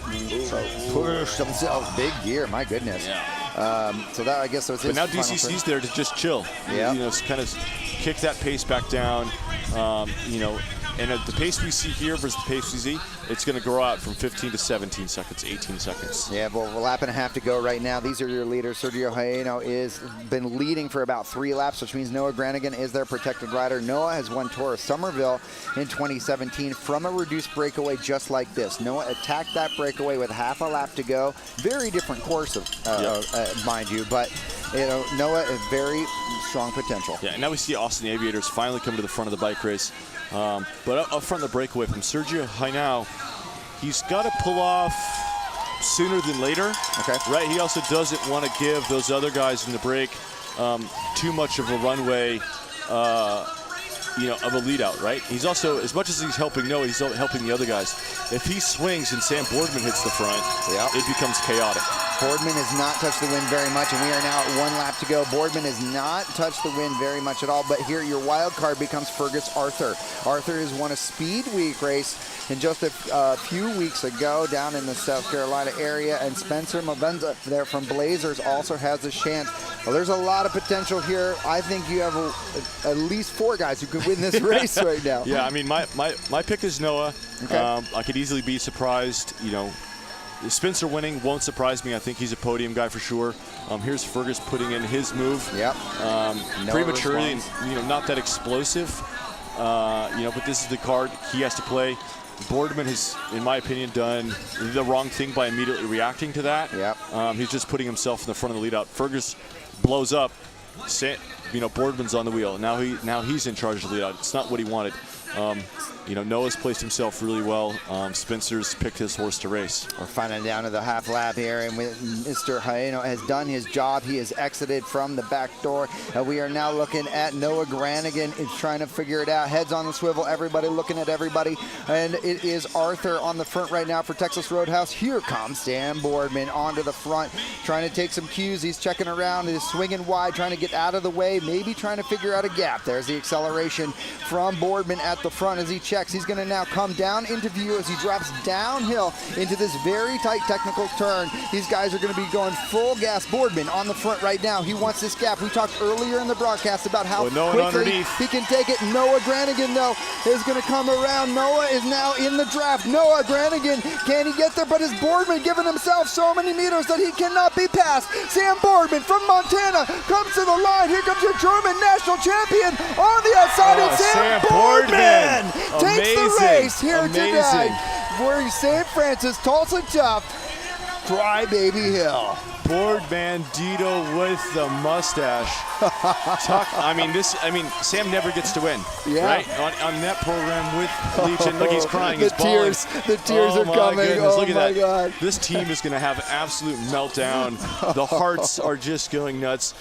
Speaker 2: push themselves. Big year, my goodness.
Speaker 1: Yeah.
Speaker 2: So that, I guess, was his
Speaker 1: But now
Speaker 2: final
Speaker 1: DCC's there to just chill.
Speaker 2: Yeah.
Speaker 1: You know, kind of kick that pace back down, you know, and at the pace we see here versus the pace we see, it's going to grow out from 15 to 17 seconds, 18 seconds.
Speaker 2: Yeah, well, a lap and a half to go right now. These are your leaders. Sergio Haino is been leading for about 3 laps, which means Noah Granigan is their protected rider. Noah has won Tour of Somerville in 2017 from a reduced breakaway just like this. Noah attacked that breakaway with half a lap to go. Very different course, mind you, but you know, Noah has very strong potential.
Speaker 1: Yeah, and now we see Austin Aviators finally come to the front of the bike race. But up front of the breakaway from Sergio Haino, he's got to pull off sooner than later.
Speaker 2: Okay.
Speaker 1: Right? He also doesn't want to give those other guys in the break too much of a runway, you know, of a lead out, right? He's also, as much as he's helping Noah, he's helping the other guys. If he swings and Sam Boardman hits the front, it becomes chaotic.
Speaker 2: Boardman has not touched the wind very much, and we are now at 1 lap to go. Boardman has not touched the wind very much at all, but here your wild card becomes Fergus Arthur. Arthur has won a Speed Week race in just a few weeks ago down in the South Carolina area, and Spencer Mavenza there from Blazers also has a chance. Well, there's a lot of potential here. I think you have at least 4 guys who could win this race right now.
Speaker 1: Yeah, I mean, my pick is Noah.
Speaker 2: Okay.
Speaker 1: I could easily be surprised, you know. Spencer winning won't surprise me. I think he's a podium guy for sure. Here's Fergus putting in his move.
Speaker 2: Yep.
Speaker 1: Prematurely, and, you know, not that explosive. You know, but this is the card he has to play. Boardman has, in my opinion, done the wrong thing by immediately reacting to that.
Speaker 2: Yep.
Speaker 1: He's just putting himself in the front of the lead out. Fergus blows up. You know, Boardman's on the wheel. Now he's in charge of the lead out. It's not what he wanted. You know, Noah's placed himself really well. Spencer's picked his horse to race.
Speaker 2: We're finally down to the half lap here, and Mr. Haino has done his job. He has exited from the back door, and we are now looking at Noah Granigan. Is trying to figure it out. Heads on the swivel, everybody looking at everybody, and it is Arthur on the front right now for Texas Roadhouse. Here comes Sam Boardman onto the front, trying to take some cues. He's checking around. He's swinging wide, trying to get out of the way, maybe trying to figure out a gap. There's the acceleration from Boardman at the front as he checks. He's going to now come down into view as he drops downhill into this very tight technical turn. These guys are going to be going full gas. Boardman on the front right now. He wants this gap. We talked earlier in the broadcast about how quickly he can take it. Noah Granigan, though, is going to come around. Noah is now in the draft. Noah Granigan, can he get there? But is Boardman giving himself so many meters that he cannot be passed? Sam Boardman from Montana comes to the line. Here comes your German national champion on the outside. It's Sam Boardman. Takes the race here tonight for St. Francis Tulsa Tough. Crybaby Hill.
Speaker 1: Boardman Dito with the mustache. Sam never gets to win.
Speaker 2: Yeah.
Speaker 1: Right? On that program with Leach, and look, he's crying.
Speaker 2: The
Speaker 1: He's bawling.
Speaker 2: the tears are coming.
Speaker 1: Goodness, look at that.
Speaker 2: God.
Speaker 1: This team is going to have an absolute meltdown. The hearts are just going nuts.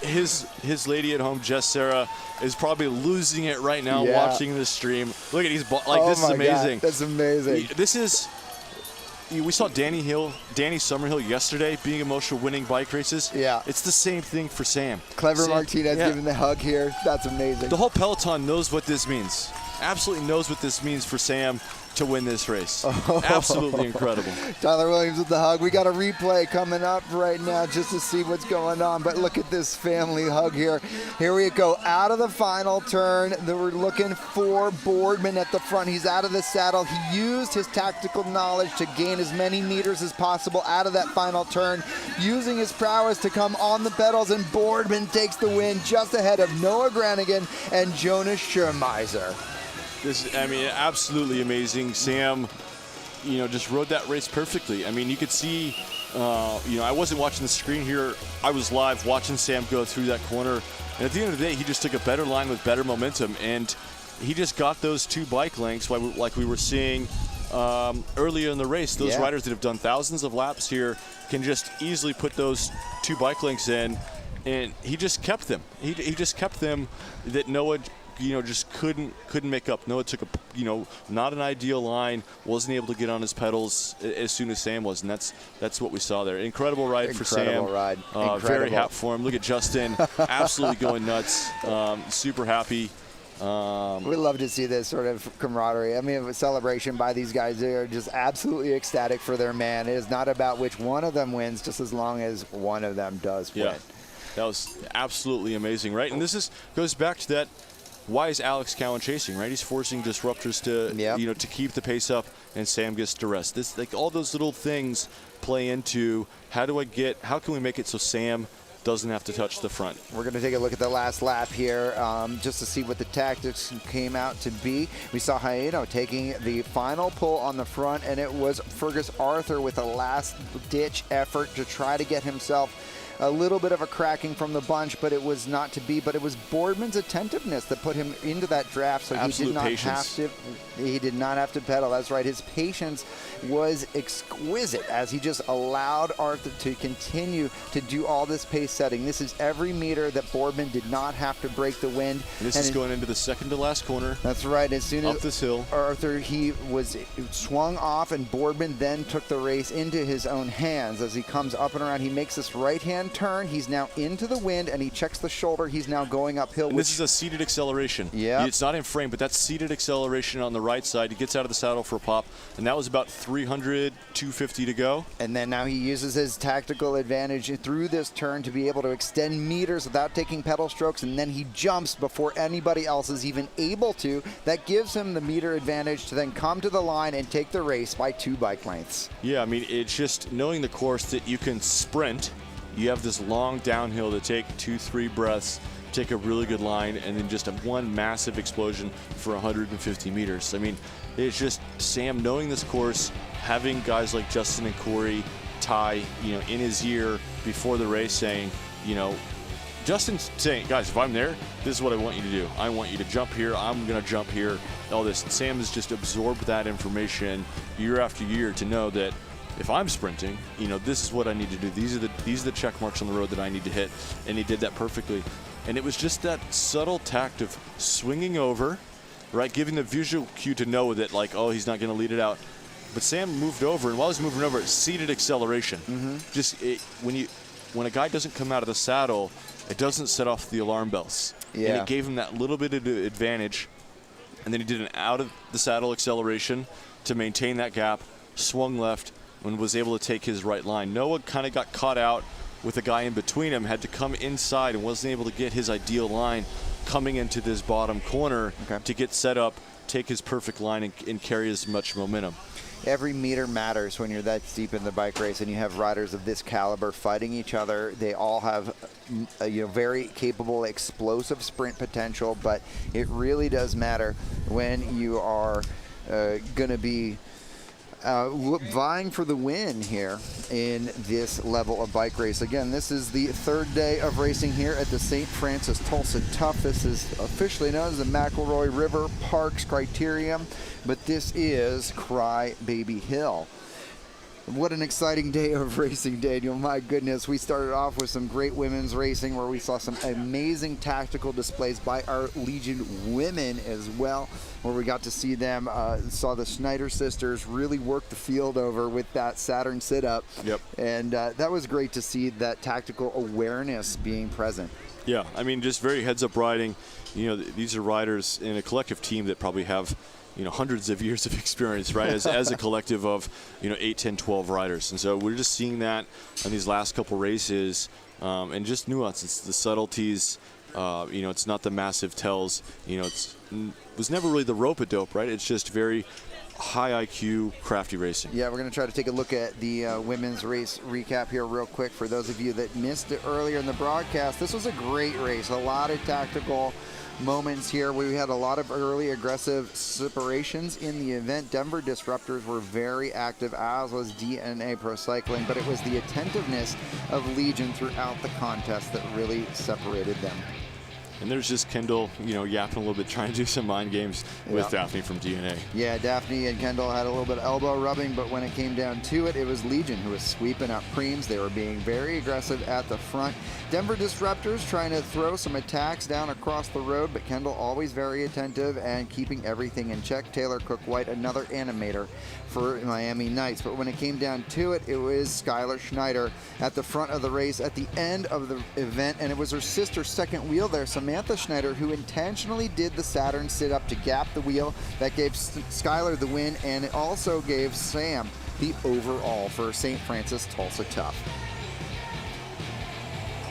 Speaker 1: His lady at home, Jess Sarah, is probably losing it right now watching this stream. Look at this is amazing.
Speaker 2: God, that's amazing.
Speaker 1: This is. We saw Danny Summerhill yesterday being emotional, winning bike races.
Speaker 2: Yeah.
Speaker 1: It's the same thing for Sam.
Speaker 2: Clever Martinez giving the hug here. That's amazing.
Speaker 1: The whole peloton knows what this means. Absolutely knows what this means for Sam to win this race. Absolutely incredible.
Speaker 2: Tyler Williams with the hug. We got a replay coming up right now just to see what's going on. But look at this family hug here. Here we go. Out of the final turn. We're looking for Boardman at the front. He's out of the saddle. He used his tactical knowledge to gain as many meters as possible out of that final turn, using his prowess to come on the pedals, and Boardman takes the win just ahead of Noah Granigan and Jonas Schurmeiser.
Speaker 1: Absolutely amazing. Sam, just rode that race perfectly. I mean, you could see, I wasn't watching the screen here. I was live watching Sam go through that corner. And at the end of the day, he just took a better line with better momentum. And he just got those 2 bike lengths like we were seeing earlier in the race. Those riders that have done thousands of laps here can just easily put those 2 bike lengths in. And he just kept them. He just kept them that Noah just couldn't make up. Noah took not an ideal line, wasn't able to get on his pedals as soon as Sam was, and that's what we saw there. Incredible ride for Sam.
Speaker 2: Incredible ride.
Speaker 1: Very happy for him. Look at Justin, absolutely going nuts. Super happy.
Speaker 2: We love to see this sort of camaraderie. I mean, a celebration by these guys. They are just absolutely ecstatic for their man. It is not about which one of them wins, just as long as one of them does win.
Speaker 1: That was absolutely amazing, right? And this goes back to that. Why is Alex Cowan chasing, right? He's forcing disruptors to, to keep the pace up, and Sam gets to rest. All those little things play into how can we make it so Sam doesn't have to touch the front.
Speaker 2: We're going to take a look at the last lap here just to see what the tactics came out to be. We saw Haino taking the final pull on the front, and it was Fergus Arthur with a last-ditch effort to try to get himself a little bit of a cracking from the bunch, but it was not to be. But it was Boardman's attentiveness that put him into that draft, so he did not have to pedal. That's right. His patience was exquisite as he just allowed Arthur to continue to do all this pace setting. This is every meter that Boardman did not have to break the wind.
Speaker 1: This is going into the second to last corner.
Speaker 2: That's right. As soon as
Speaker 1: up this hill,
Speaker 2: Arthur, he was swung off, and Boardman then took the race into his own hands. As he comes up and around, he makes this right-hand turn. He's now into the wind, and he checks the shoulder. He's now going uphill.
Speaker 1: And this is a seated acceleration.
Speaker 2: Yeah.
Speaker 1: It's not in frame, but that's seated acceleration on the right side. He gets out of the saddle for a pop, and that was about 300, 250 to go.
Speaker 2: And then now he uses his tactical advantage through this turn to be able to extend meters without taking pedal strokes, and then he jumps before anybody else is even able to. That gives him the meter advantage to then come to the line and take the race by 2 bike lengths.
Speaker 1: Yeah, I mean, it's just knowing the course that you can sprint. You have this long downhill to take 2-3 breaths, take a really good line, and then just one massive explosion for 150 meters. I mean, it's just Sam knowing this course, having guys like Justin and Corey, Ty, in his ear before the race saying, Justin's saying, guys, if I'm there, this is what I want you to do. I want you to jump here. I'm going to jump here. All this. And Sam has just absorbed that information year after year to know that if I'm sprinting, this is what I need to do. These are the check marks on the road that I need to hit, and he did that perfectly. And it was just that subtle tact of swinging over, right, giving the visual cue to know that he's not going to lead it out. But Sam moved over, and while he's moving over, seated acceleration. When a guy doesn't come out of the saddle, it doesn't set off the alarm bells.
Speaker 2: Yeah.
Speaker 1: And it gave him that little bit of advantage. And then he did an out of the saddle acceleration to maintain that gap, swung left, and was able to take his right line. Noah kind of got caught out with a guy in between him, had to come inside and wasn't able to get his ideal line coming into this bottom corner to get set up, take his perfect line, and carry as much momentum.
Speaker 2: Every meter matters when you're that deep in the bike race and you have riders of this caliber fighting each other. They all have very capable, explosive sprint potential, but it really does matter when you are going to be vying for the win here in this level of bike race. Again, this is the third day of racing here at the St. Francis Tulsa Tough. This is officially known as the McElroy River Parks Criterium, but this is Cry Baby Hill. What an exciting day of racing, Daniel. My goodness, we started off with some great women's racing where we saw some amazing tactical displays by our Legion women as well, where we got to see them, saw the Schneider sisters really work the field over with that Saturn sit-up.
Speaker 1: Yep.
Speaker 2: And that was great to see that tactical awareness being present.
Speaker 1: Yeah, I mean, just very heads-up riding. You know, these are riders in a collective team that probably have, you know, hundreds of years of experience, right, as a collective of, you know, 8, 10, 12 riders. And so we're just seeing that in these last couple races, and just nuance. It's the subtleties. You know, it's not the massive tells. You know, it was never really the rope-a-dope, right? It's just very high IQ, crafty racing.
Speaker 2: Yeah, we're going to try to take a look at the women's race recap here real quick for those of you that missed it earlier in the broadcast. This was a great race, a lot of tactical moments here. We had a lot of early aggressive separations in the event. Denver Disruptors were very active, as was DNA Pro Cycling, but it was the attentiveness of Legion throughout the contest that really separated them.
Speaker 1: And there's just Kendall, you know, yapping a little bit, trying to do some mind games with Daphne from DNA.
Speaker 2: Yeah, Daphne and Kendall had a little bit of elbow rubbing, but when it came down to it, it was Legion who was sweeping up preems. They were being very aggressive at the front. Denver Disruptors trying to throw some attacks down across the road, but Kendall always very attentive and keeping everything in check. Taylor Cook-White, another animator for Miami Knights. But when it came down to it, it was Skylar Schneider at the front of the race at the end of the event, and it was her sister's second wheel there, Samantha Schneider, who intentionally did the Saturn sit-up to gap the wheel. That gave Skylar the win, and it also gave Sam the overall for St. Francis Tulsa Tough.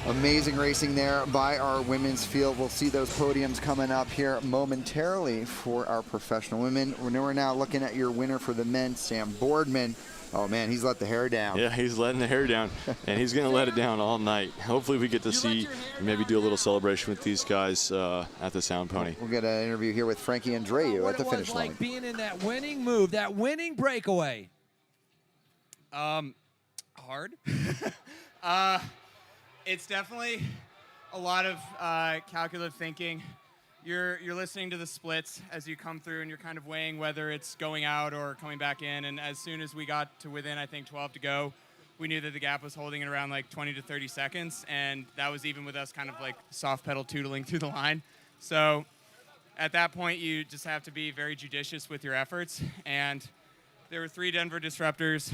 Speaker 2: Amazing racing there by our women's field. We'll see those podiums coming up here momentarily for our professional women. We're now looking at your winner for the men, Sam Boardman. Oh man, he's let the hair down.
Speaker 1: Yeah, he's letting the hair down, and he's going to let it down all night. Hopefully we get to see, maybe do a little celebration with these guys at the Sound Pony.
Speaker 2: We'll get an interview here with Frankie Andreu at the finish line.
Speaker 3: Like being in that winning move, that winning breakaway.
Speaker 4: Hard. It's definitely a lot of calculative thinking. You're listening to the splits as you come through, and you're kind of weighing whether it's going out or coming back in. And as soon as we got to within, I think, 12 to go, we knew that the gap was holding at around like 20 to 30 seconds, and that was even with us kind of like soft pedal tootling through the line. So at that point, you just have to be very judicious with your efforts. And there were 3 Denver Disruptors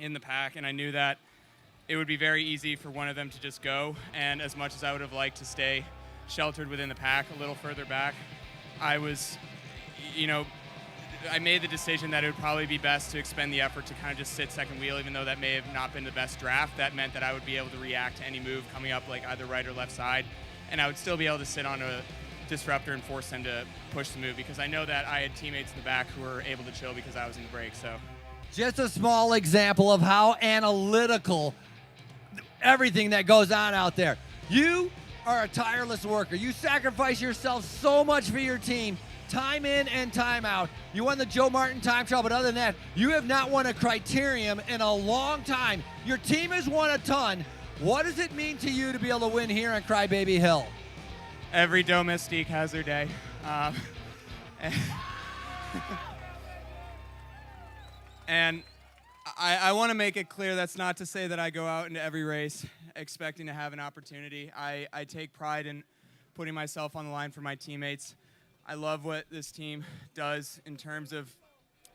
Speaker 4: in the pack, and I knew that it would be very easy for one of them to just go. And as much as I would have liked to stay sheltered within the pack a little further back, I was, you know, I made the decision that it would probably be best to expend the effort to kind of just sit second wheel, even though that may have not been the best draft. That meant that I would be able to react to any move coming up, like either right or left side, and I would still be able to sit on a disruptor and force them to push the move, because I know that I had teammates in the back who were able to chill because I was in the break. So
Speaker 3: Just a small example of how analytical everything that goes on out there. You are a tireless worker. You sacrifice yourself so much for your team, time in and time out. You won the Joe Martin time trial, but other than that, you have not won a Criterium in a long time. Your team has won a ton. What does it mean to you to be able to win here on Crybaby Hill?
Speaker 4: every domestique has their day. And I want to make it clear that's not to say that I go out into every race expecting to have an opportunity. I take pride in putting myself on the line for my teammates. I love what this team does in terms of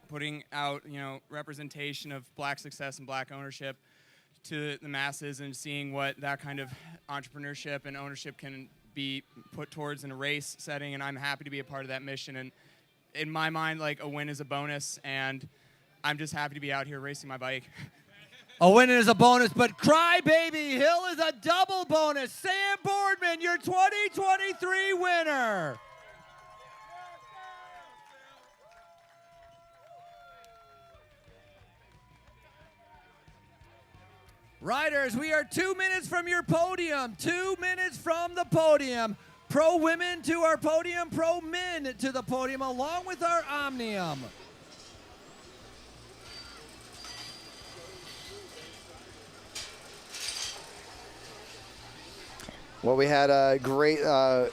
Speaker 4: putting out, representation of black success and black ownership to the masses, and seeing what that kind of entrepreneurship and ownership can be put towards in a race setting. And I'm happy to be a part of that mission. And in my mind, a win is a bonus, and I'm just happy to be out here racing my bike.
Speaker 3: A win is a bonus, but Crybaby Hill is a double bonus. Sam Boardman, your 2023 winner. Riders, we are 2 minutes from your podium. 2 minutes from the podium. Pro women to our podium, pro men to the podium, along with our Omnium.
Speaker 2: Well, we had a great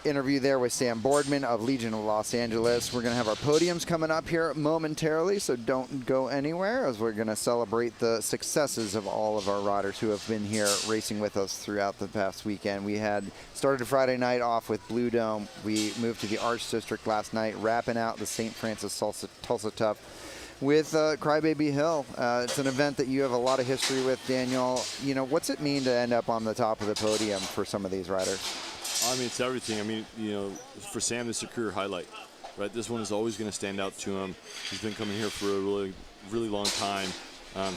Speaker 2: interview there with Sam Boardman of Legion of Los Angeles. We're going to have our podiums coming up here momentarily, so don't go anywhere as we're going to celebrate the successes of all of our riders who have been here racing with us throughout the past weekend. We had started Friday night off with Blue Dome. We moved to the Arch District last night, wrapping out the St. Francis Tulsa Tough with Crybaby Hill. It's an event that you have a lot of history with, Daniel. You know, what's it mean to end up on the top of the podium for some of these riders?
Speaker 1: I mean, it's everything. I mean, you know, for Sam, this is a career highlight, right? This one is always going to stand out to him. He's been coming here for a really, really long time.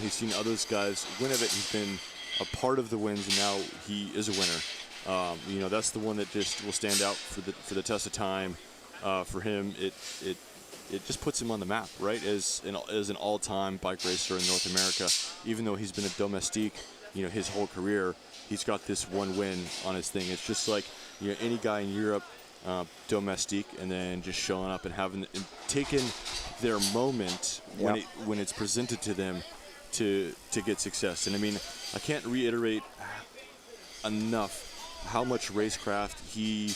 Speaker 1: He's seen others guys win of it. He's been a part of the wins, and now he is a winner. You know, that's the one that just will stand out for the test of time. For him, it just puts him on the map, right? As an all-time bike racer in North America. Even though he's been a domestique, you know, his whole career, he's got this one win on his thing. It's just like, you know, any guy in Europe, domestique, and then just showing up and having and taking their moment when it's presented to them to get success. And I mean, I can't reiterate enough how much racecraft he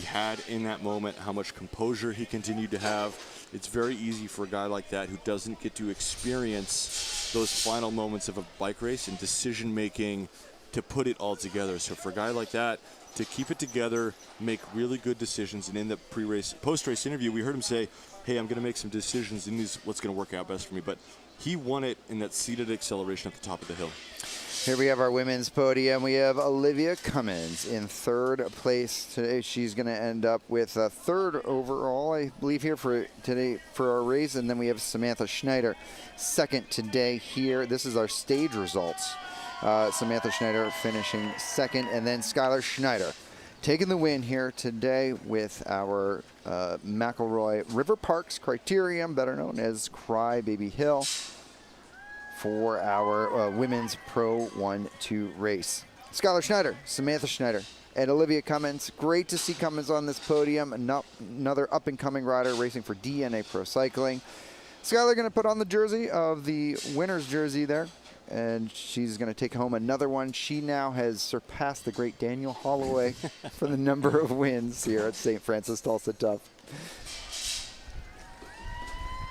Speaker 1: had in that moment, how much composure he continued to have. It's very easy for a guy like that who doesn't get to experience those final moments of a bike race and decision making to put it all together. So for a guy like that to keep it together, make really good decisions, and in the post-race interview, we heard him say, hey, I'm going to make some decisions, and this is what's going to work out best for me. But he won it in that seated acceleration at the top of the hill.
Speaker 2: Here we have our women's podium. We have Olivia Cummins in third place today. She's going to end up with a third overall, I believe, here for today for our race. And then we have Samantha Schneider second today here. This is our stage results. Samantha Schneider finishing second, and then Skylar Schneider taking the win here today with our McElroy River Parks Criterium, better known as Crybaby Hill, for our women's Pro 1-2 race. Skylar Schneider, Samantha Schneider, and Olivia Cummins. Great to see Cummins on this podium. Another up-and-coming rider racing for DNA Pro Cycling. Skylar going to put on the jersey of the winner's jersey there, and she's going to take home another one. She now has surpassed the great Daniel Holloway for the number of wins here at St. Francis Tulsa Tough.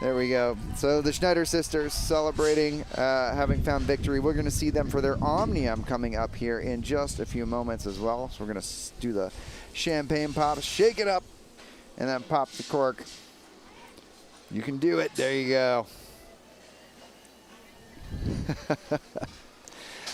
Speaker 2: There we go. So the Schneider sisters celebrating having found victory. We're going to see them for their Omnium coming up here in just a few moments as well. So we're going to do the champagne pop, shake it up, and then pop the cork. You can do it. There you go.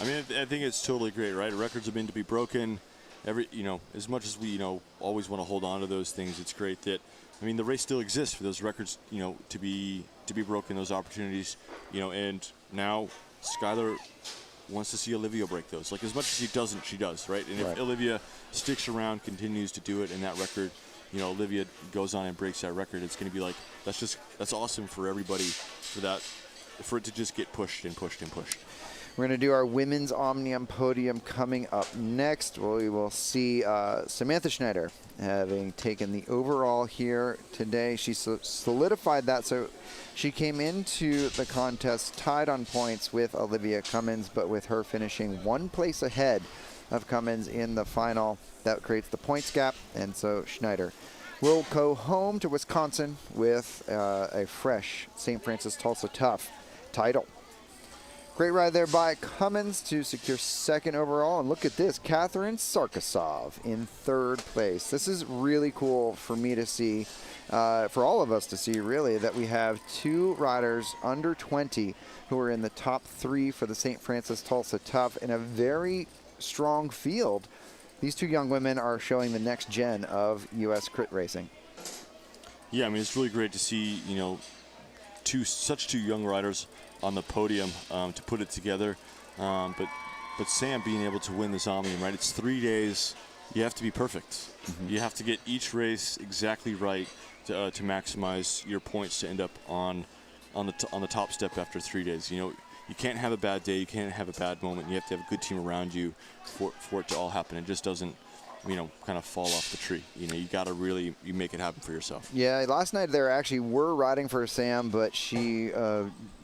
Speaker 1: I mean, I think it's totally great, right? Records have been to be broken. As much as we, always want to hold on to those things, it's great that, I mean, the race still exists for those records, to be broken, those opportunities, and now Skylar wants to see Olivia break those. Like, as much as he doesn't, she does, right? And if Olivia sticks around, continues to do it, and that record, Olivia goes on and breaks that record, it's going to be like, that's awesome for everybody for it to just get pushed and pushed and pushed.
Speaker 2: We're going to do our women's Omnium podium coming up next. We will see Samantha Schneider having taken the overall here today. She solidified that, so she came into the contest tied on points with Olivia Cummins, but with her finishing one place ahead of Cummins in the final, that creates the points gap, and so Schneider will go home to Wisconsin with a fresh St. Francis Tulsa Tough title. Great ride there by Cummins to secure second overall. And look at this, Catherine Sarkisov in third place. This is really cool for me to see, for all of us to see, really, that we have two riders under 20 who are in the top three for the St. Francis Tulsa Tough in a very strong field. These two young women are showing the next gen of U.S. crit racing.
Speaker 1: Yeah, I mean, it's really great to see, such two young riders on the podium to put it together. But Sam being able to win this Omnium, right? It's 3 days. You have to be perfect. Mm-hmm. You have to get each race exactly right to maximize your points to end up on the top step after 3 days. You can't have a bad day. You can't have a bad moment. You have to have a good team around you for it to all happen. It just doesn't, kind of fall off the tree. You got to really make it happen for yourself.
Speaker 2: Yeah, last night there actually were riding for Sam, but she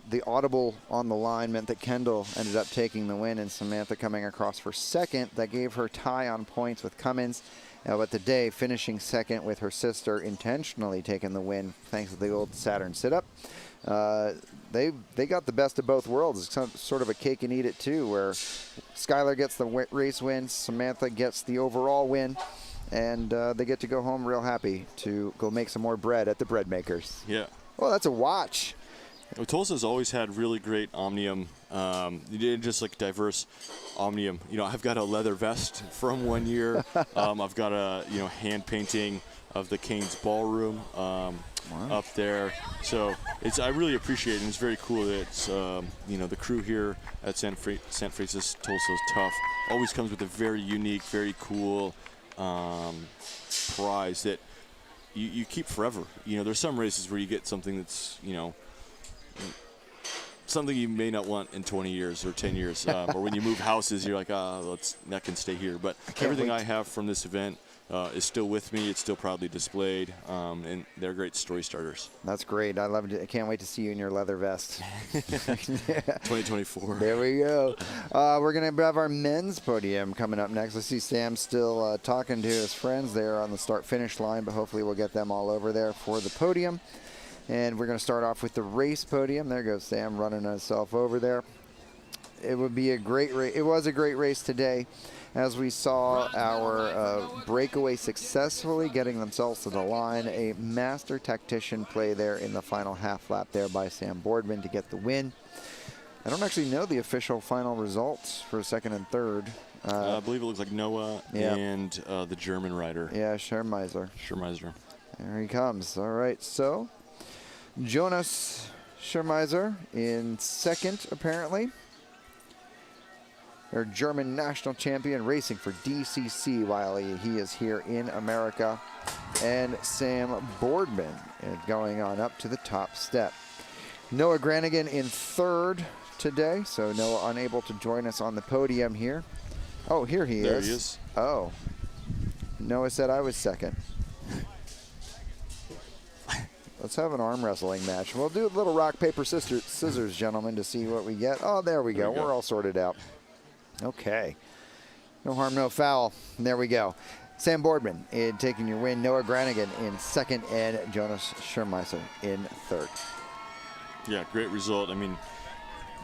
Speaker 2: the audible on the line meant that Kendall ended up taking the win, and Samantha coming across for second. That gave her tie on points with Cummins. But today, finishing second with her sister intentionally taking the win thanks to the old Saturn sit-up. They got the best of both worlds. It's sort of a cake and eat it too, where Skylar gets the race win, Samantha gets the overall win, and they get to go home real happy to go make some more bread at the bread makers.
Speaker 1: Yeah.
Speaker 2: Well, that's a watch.
Speaker 1: Well, Tulsa's always had really great Omnium, just like diverse Omnium. You know, I've got a leather vest from one year. I've got a hand painting of the Canes Ballroom up there. So I really appreciate it, and it's very cool that it's the crew here at San Francisco Tulsa's Tough always comes with a very unique, very cool prize that you keep forever. You know, there's some races where you get something that's something you may not want in 20 years or 10 years. Or when you move houses, you're like, that can stay here. But everything I have from this event is still with me. It's still proudly displayed, and they're great story starters.
Speaker 2: That's great. I love it. I can't wait to see you in your leather vest.
Speaker 1: 2024.
Speaker 2: There we go. We're going to have our men's podium coming up next. I see Sam still talking to his friends there on the start-finish line, but hopefully we'll get them all over there for the podium. And we're going to start off with the race podium. There goes Sam running himself over there. It would be a great race. It was a great race today, as we saw our Breakaway successfully getting themselves to the line. A master tactician play there in the final half lap there by Sam Boardman to get the win. I don't actually know the official final results for second and third.
Speaker 1: I believe it looks like Noah and the German rider.
Speaker 2: Yeah, Schermeiser. There he comes. All right, so Jonas Schermeiser in second, apparently. Our German national champion racing for DCC while he is here in America. And Sam Boardman going on up to the top step. Noah Granigan in third today, so Noah unable to join us on the podium here. Oh, here he is.
Speaker 1: There he is.
Speaker 2: Oh. Noah said I was second. Let's have an arm wrestling match. We'll do a little rock, paper, scissors, gentlemen, to see what we get. Oh, there we go. We're all sorted out. Okay. No harm, no foul. There we go. Sam Boardman taking your win. Noah Granigan in second, and Jonas Schermeiser in third.
Speaker 1: Yeah, great result. I mean,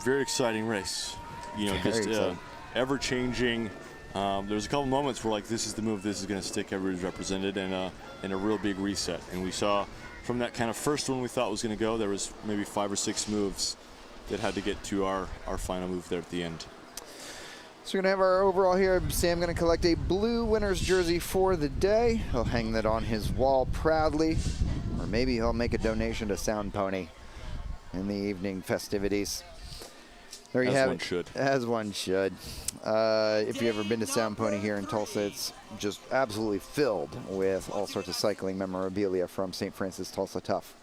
Speaker 1: very exciting race. You know, just ever-changing. There's a couple moments where, like, this is the move, this is going to stick, everybody's represented, and a real big reset. And we saw from that kind of first one we thought was going to go, there was maybe 5 or 6 moves that had to get to our final move there at the end.
Speaker 2: So we're going to have our overall here. Sam going to collect a blue winner's jersey for the day. He'll hang that on his wall proudly. Or maybe he'll make a donation to Sound Pony in the evening festivities. There you have it. As one should. If you've ever been to Sound Pony here in Tulsa, it's just absolutely filled with all sorts of cycling memorabilia from St. Francis Tulsa Tough.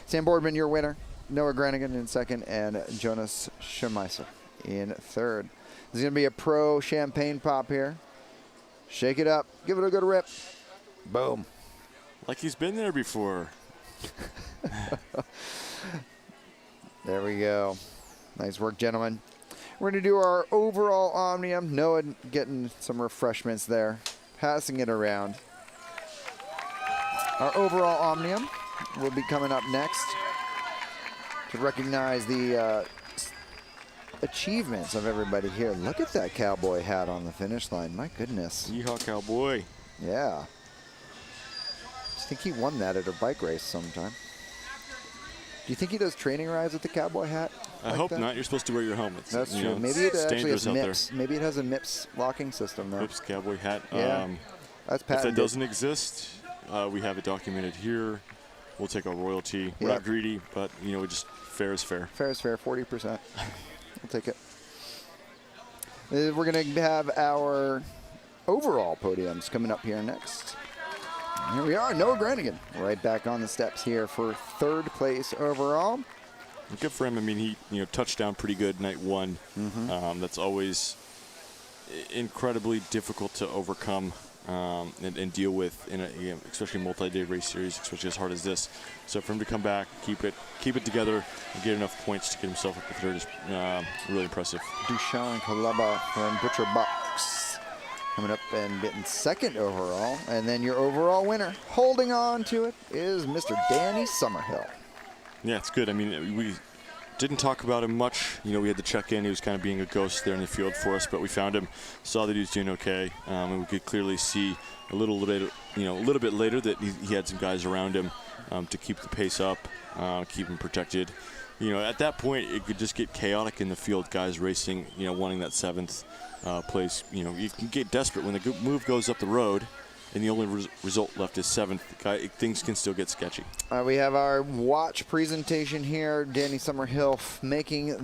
Speaker 2: Sam Boardman, your winner. Noah Granigan in second, and Jonas Schermeiser in third. There's going to be a pro champagne pop here. Shake it up. Give it a good rip. Boom.
Speaker 1: Like he's been there before.
Speaker 2: There we go. Nice work, gentlemen. We're going to do our overall Omnium. Noah getting some refreshments there. Passing it around. Our overall Omnium will be coming up next to recognize the achievements of everybody here. Look at that cowboy hat on the finish line. My goodness.
Speaker 1: Yeehaw, cowboy.
Speaker 2: Yeah. I think he won that at a bike race sometime. Do you think he does training rides with the cowboy hat?
Speaker 1: I hope not. You're supposed to wear your helmets.
Speaker 2: That's true. Maybe it actually has MIPS. Maybe it has a MIPS locking system there.
Speaker 1: MIPS cowboy hat.
Speaker 2: Yeah. That's patented.
Speaker 1: If that doesn't exist, we have it documented here. We'll take our royalty. We're not greedy, but we just fair is fair.
Speaker 2: Fair is fair. 40%. We'll take it. We're going to have our overall podiums coming up here next. Here we are, Noah Granigan, right back on the steps here for third place overall.
Speaker 1: Good for him. I mean, he touched down pretty good night one. That's always incredibly difficult to overcome and deal with in especially a multi-day race series, especially as hard as this. So for him to come back, keep it together, and get enough points to get himself up to third is really impressive.
Speaker 2: Dushan Kalaba from Butcher Box coming up and getting second overall. And then your overall winner, holding on to it, is Mr. Danny Summerhill.
Speaker 1: Yeah, it's good. I mean, we didn't talk about him much. You know, we had to check in. He was kind of being a ghost there in the field for us, but we found him, saw that he was doing okay, and we could clearly see a little bit later that he had some guys around him to keep the pace up, keep him protected. You know, at that point, it could just get chaotic in the field. Guys racing, wanting that 7th place. You know, you can get desperate when the move goes up the road, and the only result left is 7th. Things can still get sketchy.
Speaker 2: We have our watch presentation here. Danny Summerhill making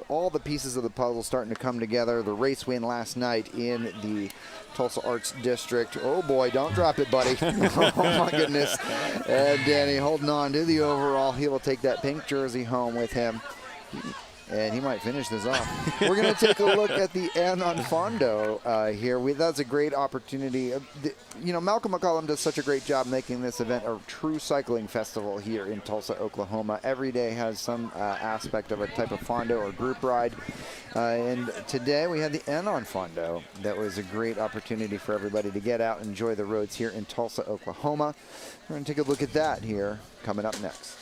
Speaker 2: all the pieces of the puzzle starting to come together. The race win last night in the Tulsa Arts District. Oh boy, don't drop it, buddy. Oh my goodness. And Danny holding on to the overall. He will take that pink jersey home with him. And he might finish this off. We're going to take a look at the Anon Fondo here. That's a great opportunity. Malcolm McCollum does such a great job making this event a true cycling festival here in Tulsa, Oklahoma. Every day has some aspect of a type of Fondo or group ride. And today we had the Anon Fondo. That was a great opportunity for everybody to get out and enjoy the roads here in Tulsa, Oklahoma. We're going to take a look at that here coming up next.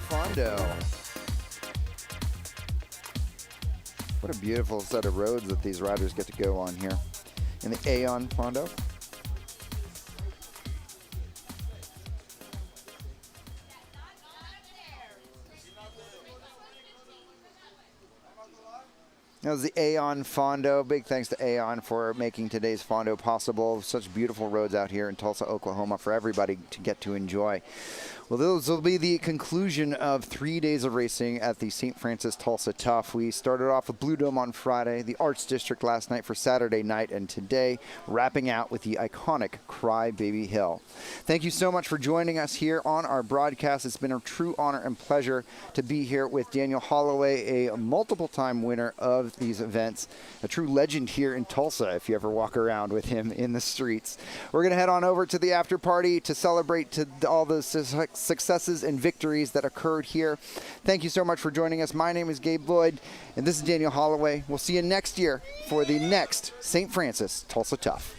Speaker 2: Fondo. What a beautiful set of roads that these riders get to go on here in the Aon Fondo. That was the Aon Fondo. Big thanks to Aon for making today's Fondo possible. Such beautiful roads out here in Tulsa, Oklahoma for everybody to get to enjoy. Well, those will be the conclusion of 3 days of racing at the St. Francis Tulsa Tough. We started off with Blue Dome on Friday, the Arts District last night for Saturday night, and today wrapping out with the iconic Cry Baby Hill. Thank you so much for joining us here on our broadcast. It's been a true honor and pleasure to be here with Daniel Holloway, a multiple-time winner of these events, a true legend here in Tulsa if you ever walk around with him in the streets. We're going to head on over to the after party to celebrate all the successes and victories that occurred here. Thank you so much for joining us. My name is Gabe Lloyd, and this is Daniel Holloway. We'll see you next year for the next St. Francis Tulsa Tough.